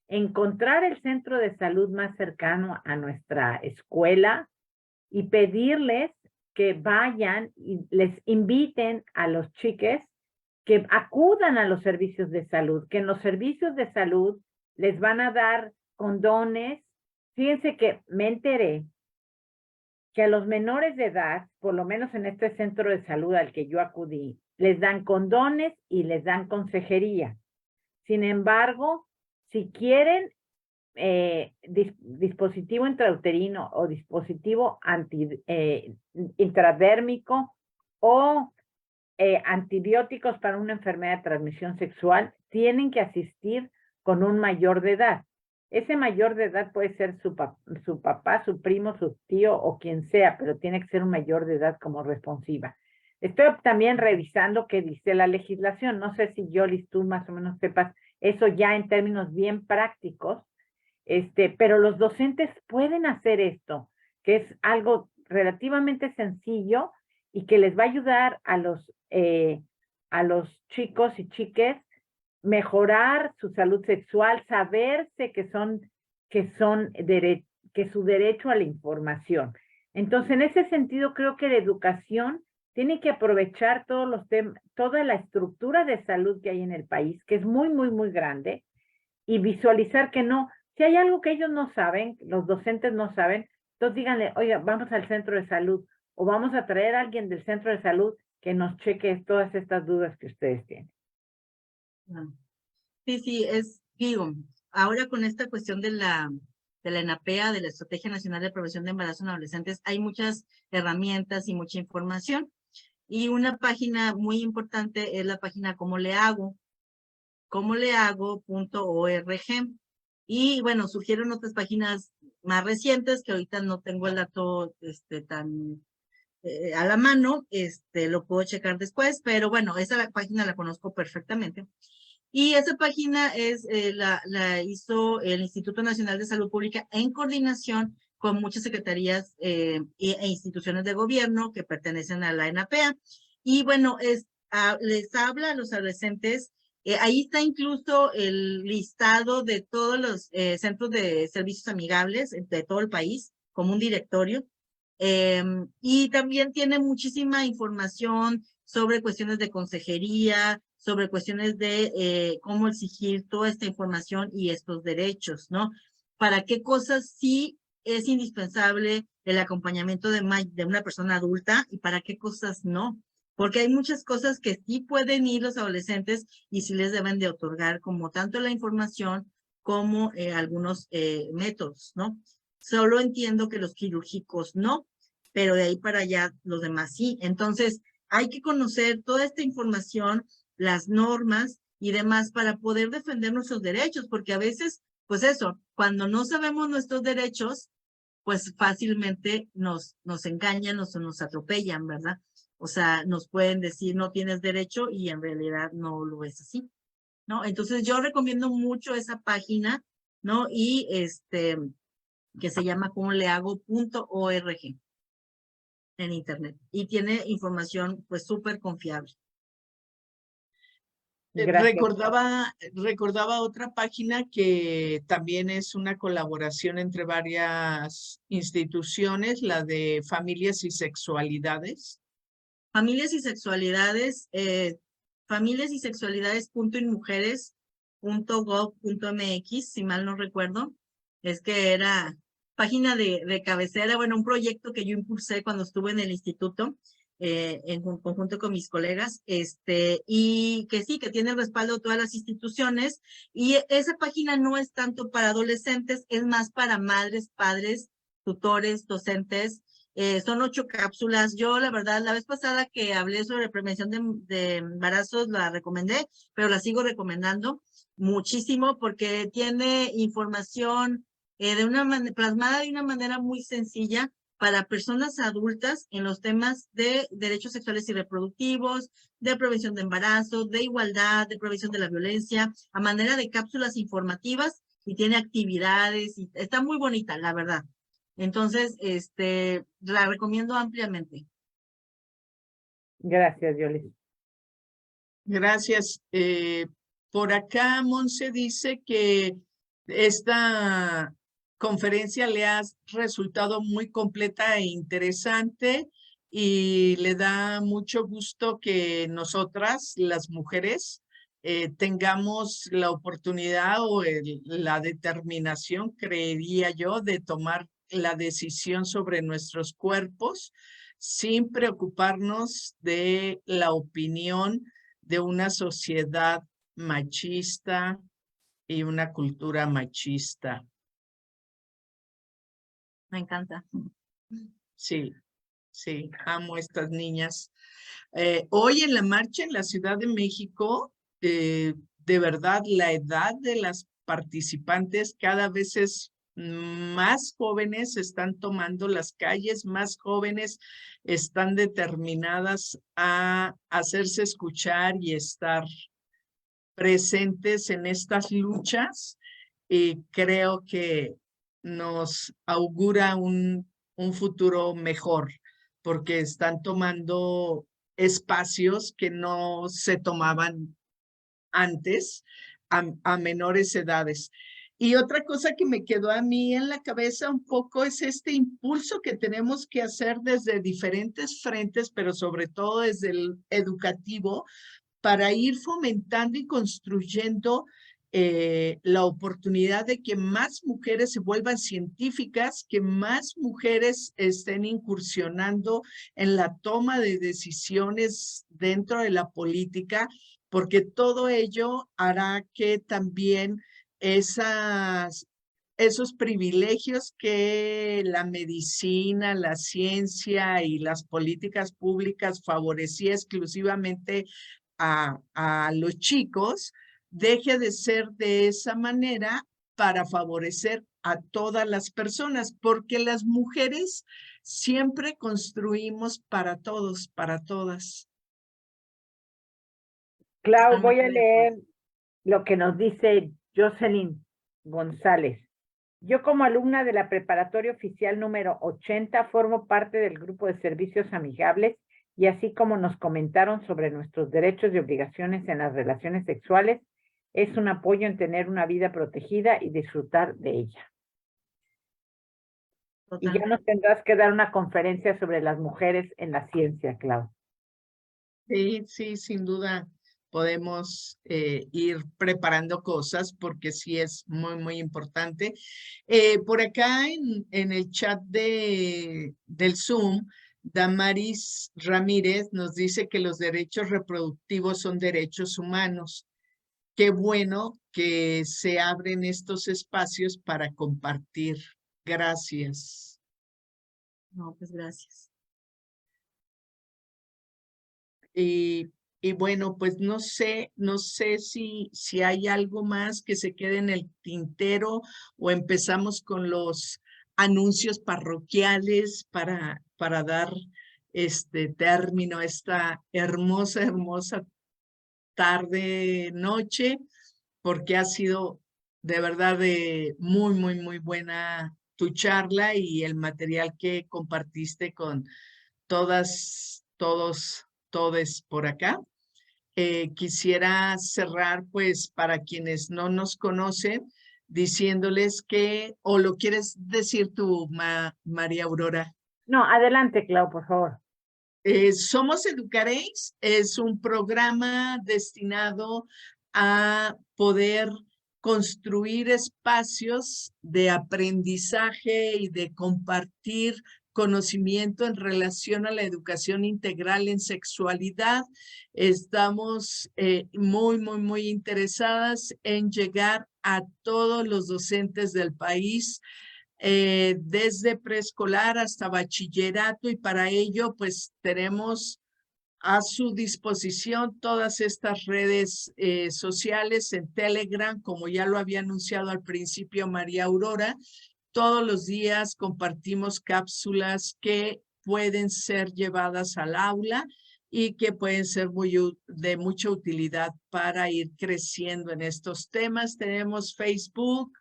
encontrar el centro de salud más cercano a nuestra escuela y pedirles que vayan y les inviten a los chiques que acudan a los servicios de salud, que en los servicios de salud les van a dar condones. Fíjense que me enteré que a los menores de edad, por lo menos en este centro de salud al que yo acudí, les dan condones y les dan consejería. Sin embargo, si quieren dispositivo intrauterino o dispositivo intradérmico o antibióticos para una enfermedad de transmisión sexual, tienen que asistir con un mayor de edad. Ese mayor de edad puede ser su papá, su primo, su tío o quien sea, pero tiene que ser un mayor de edad como responsiva. Estoy también revisando qué dice la legislación. No sé si Yolis, tú más o menos sepas eso ya en términos bien prácticos, pero los docentes pueden hacer esto, que es algo relativamente sencillo y que les va a ayudar a los chicos y chiques mejorar su salud sexual, saberse que su derecho a la información. Entonces, en ese sentido, creo que la educación tiene que aprovechar toda la estructura de salud que hay en el país, que es muy, muy, muy grande, y visualizar que no, si hay algo que ellos no saben, los docentes no saben, entonces díganle, oiga, vamos al centro de salud, o vamos a traer a alguien del centro de salud que nos cheque todas estas dudas que ustedes tienen. Sí, digo, ahora con esta cuestión de la ENAPEA, de la Estrategia Nacional de Prevención de Embarazo en Adolescentes, hay muchas herramientas y mucha información. Y una página muy importante es la página Cómo le hago, comolehago.org. Y bueno, surgieron otras páginas más recientes que ahorita no tengo el dato tan a la mano, lo puedo checar después, pero bueno, esa página la conozco perfectamente. Y esa página la hizo el Instituto Nacional de Salud Pública en coordinación con muchas secretarías e instituciones de gobierno que pertenecen a la ENAPEA. Y bueno, les habla a los adolescentes. Ahí está incluso el listado de todos los centros de servicios amigables de todo el país, como un directorio. Y también tiene muchísima información sobre cuestiones de consejería, sobre cuestiones de cómo exigir toda esta información y estos derechos, ¿no? Para qué cosas sí es indispensable el acompañamiento de una persona adulta y para qué cosas no. Porque hay muchas cosas que sí pueden ir los adolescentes y sí les deben de otorgar como tanto la información como algunos métodos, ¿no? Solo entiendo que los quirúrgicos no, pero de ahí para allá los demás sí. Entonces, hay que conocer toda esta información, las normas y demás para poder defender nuestros derechos, porque a veces, pues eso, cuando no sabemos nuestros derechos, pues fácilmente nos engañan o nos atropellan, ¿verdad? O sea, nos pueden decir no tienes derecho y en realidad no lo es así, ¿no? Entonces yo recomiendo mucho esa página, ¿no? Y que se llama comolehago.org en internet y tiene información pues súper confiable. Recordaba otra página que también es una colaboración entre varias instituciones, la de Familias y Sexualidades. Familias y Sexualidades, familiasySexualidades.inmujeres.gov.mx, si mal no recuerdo. Es que era página de cabecera, bueno, un proyecto que yo impulsé cuando estuve en el instituto, en conjunto con mis colegas, y que sí, que tiene el respaldo de todas las instituciones, y esa página no es tanto para adolescentes, es más para madres, padres, tutores, docentes. Son 8 cápsulas. Yo, la verdad, la vez pasada que hablé sobre prevención de embarazos, la recomendé, pero la sigo recomendando muchísimo porque tiene información plasmada de una manera muy sencilla para personas adultas en los temas de derechos sexuales y reproductivos, de prevención de embarazo, de igualdad, de prevención de la violencia, a manera de cápsulas informativas y tiene actividades y está muy bonita, la verdad. Entonces, la recomiendo ampliamente. Gracias, Yolis. Gracias. Por acá, Monse dice que esta conferencia le ha resultado muy completa e interesante y le da mucho gusto que nosotras, las mujeres, tengamos la oportunidad o la determinación, creería yo, de tomar la decisión sobre nuestros cuerpos sin preocuparnos de la opinión de una sociedad machista y una cultura machista. Me encanta. Sí. sí, amo estas niñas. Hoy en la marcha en la Ciudad de México, de verdad, la edad de las participantes cada vez es más jóvenes, están tomando las calles, más jóvenes están determinadas a hacerse escuchar y estar presentes en estas luchas, y creo que nos augura un futuro mejor, porque están tomando espacios que no se tomaban antes a menores edades. Y otra cosa que me quedó a mí en la cabeza un poco es este impulso que tenemos que hacer desde diferentes frentes, pero sobre todo desde el educativo, para ir fomentando y construyendo la oportunidad de que más mujeres se vuelvan científicas, que más mujeres estén incursionando en la toma de decisiones dentro de la política, porque todo ello hará que también esos privilegios que la medicina, la ciencia y las políticas públicas favorecía exclusivamente a los chicos, deje de ser de esa manera para favorecer a todas las personas, porque las mujeres siempre construimos para todos, para todas. Clau, voy Totalmente a de acuerdo. leer lo que nos dice Jocelyn González. Yo como alumna de la preparatoria oficial número 80 formo parte del grupo de servicios amigables y así como nos comentaron sobre nuestros derechos y obligaciones en las relaciones sexuales, es un apoyo en tener una vida protegida y disfrutar de ella. Y ya nos tendrás que dar una conferencia sobre las mujeres en la ciencia, Clau. Sí, sí, sin duda podemos ir preparando cosas porque sí es muy, muy importante. Por acá en el chat del Zoom, Damaris Ramírez nos dice que los derechos reproductivos son derechos humanos. Qué bueno que se abren estos espacios para compartir. Gracias. No, pues gracias. Y bueno, pues no sé si hay algo más que se quede en el tintero o empezamos con los anuncios parroquiales para dar término a esta hermosa, hermosa tarde, noche, porque ha sido de verdad muy, muy, muy buena tu charla y el material que compartiste con todas, todos, todes por acá. Quisiera cerrar, pues, para quienes no nos conocen, diciéndoles que, o lo quieres decir tú, María Aurora. No, adelante, Clau, por favor. Somos Educaréis, es un programa destinado a poder construir espacios de aprendizaje y de compartir conocimiento en relación a la educación integral en sexualidad. Estamos muy, muy, muy interesadas en llegar a todos los docentes del país, desde preescolar hasta bachillerato, y para ello pues tenemos a su disposición todas estas redes sociales en Telegram, como ya lo había anunciado al principio María Aurora. Todos los días compartimos cápsulas que pueden ser llevadas al aula y que pueden ser de mucha utilidad para ir creciendo en estos temas. Tenemos Facebook,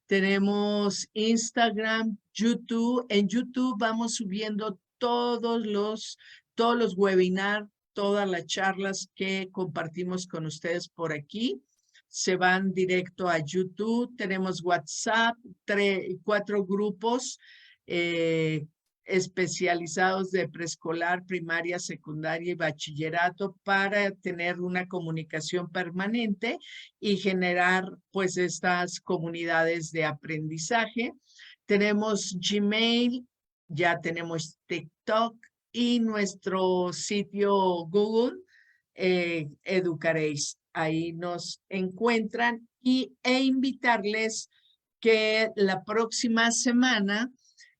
tenemos Instagram, YouTube. En YouTube vamos subiendo todos los webinars, todas las charlas que compartimos con ustedes por aquí. Se van directo a YouTube. Tenemos WhatsApp, 4 grupos especializados de preescolar, primaria, secundaria y bachillerato para tener una comunicación permanente y generar pues estas comunidades de aprendizaje. Tenemos Gmail, ya tenemos TikTok y nuestro sitio Google, Educaréis. Ahí nos encuentran e invitarles que la próxima semana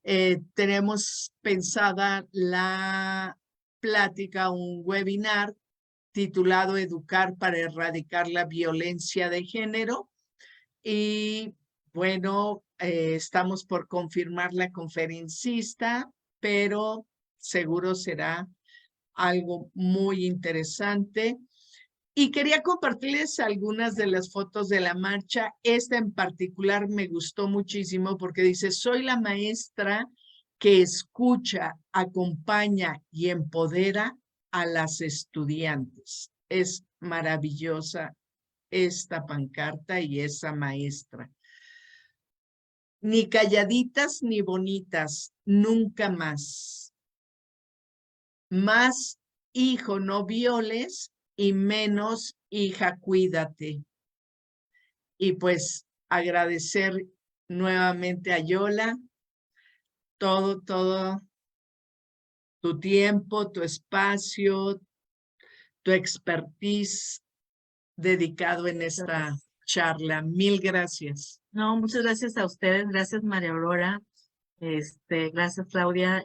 Tenemos pensada la plática, un webinar titulado Educar para erradicar la violencia de género. Y bueno, estamos por confirmar la conferencista, pero seguro será algo muy interesante. Y quería compartirles algunas de las fotos de la marcha. Esta en particular me gustó muchísimo porque dice, soy la maestra que escucha, acompaña y empodera a las estudiantes. Es maravillosa esta pancarta y esa maestra. Ni calladitas ni bonitas, nunca más. Más, hijo, no violes, y menos, hija, cuídate. Y pues agradecer nuevamente a Yola todo tu tiempo, tu espacio, tu expertise dedicado en esta charla. Mil gracias. No, muchas gracias a ustedes. Gracias, María Aurora. Gracias, Claudia.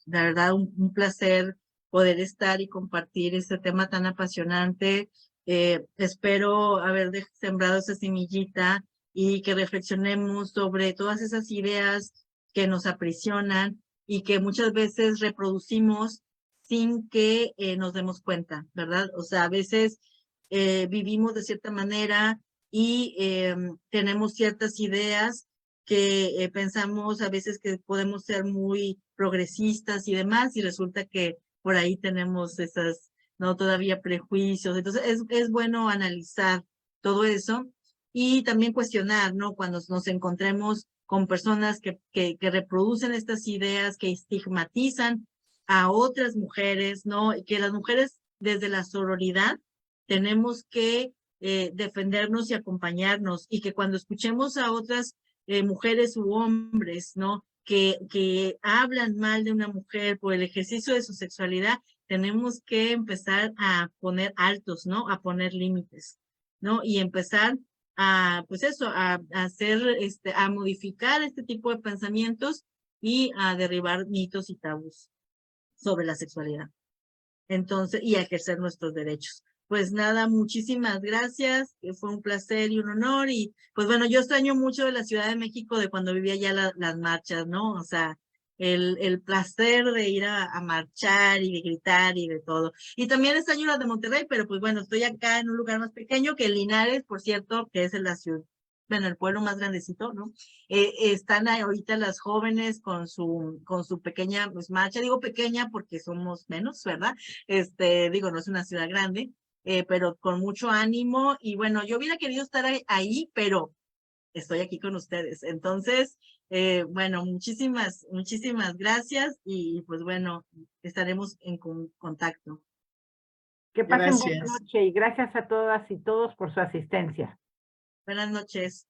La verdad, un placer poder estar y compartir este tema tan apasionante. Espero haber sembrado esa semillita y que reflexionemos sobre todas esas ideas que nos aprisionan y que muchas veces reproducimos sin que nos demos cuenta, ¿verdad? O sea, a veces vivimos de cierta manera y tenemos ciertas ideas que pensamos a veces que podemos ser muy progresistas y demás, y resulta que por ahí tenemos esas, no, todavía prejuicios. Entonces es bueno analizar todo eso y también cuestionar, ¿no? Cuando nos encontremos con personas que reproducen estas ideas, que estigmatizan a otras mujeres, ¿no? Que las mujeres desde la sororidad tenemos que defendernos y acompañarnos, y que cuando escuchemos a otras mujeres u hombres, ¿no? Que hablan mal de una mujer por el ejercicio de su sexualidad, tenemos que empezar a poner altos, ¿no? A poner límites, ¿no? Y empezar a, pues eso, a hacer, a modificar este tipo de pensamientos y a derribar mitos y tabús sobre la sexualidad. Entonces, y a ejercer nuestros derechos. Pues nada, muchísimas gracias, fue un placer y un honor, y pues bueno, yo extraño mucho de la Ciudad de México de cuando vivía ya las marchas, ¿no? O sea, el placer de ir a marchar y de gritar y de todo. Y también extraño las de Monterrey, pero pues bueno, estoy acá en un lugar más pequeño que Linares, por cierto, que es en la ciudad, bueno, el pueblo más grandecito, ¿no? Están ahorita las jóvenes con su pequeña pues, marcha, digo pequeña porque somos menos, ¿verdad? Digo, no es una ciudad grande, pero con mucho ánimo, y bueno, yo hubiera querido estar ahí, pero estoy aquí con ustedes. Entonces, bueno, muchísimas gracias, y pues bueno, estaremos en contacto. Que pasen buena Gracias. noche y gracias a todas y todos por su asistencia. Buenas noches.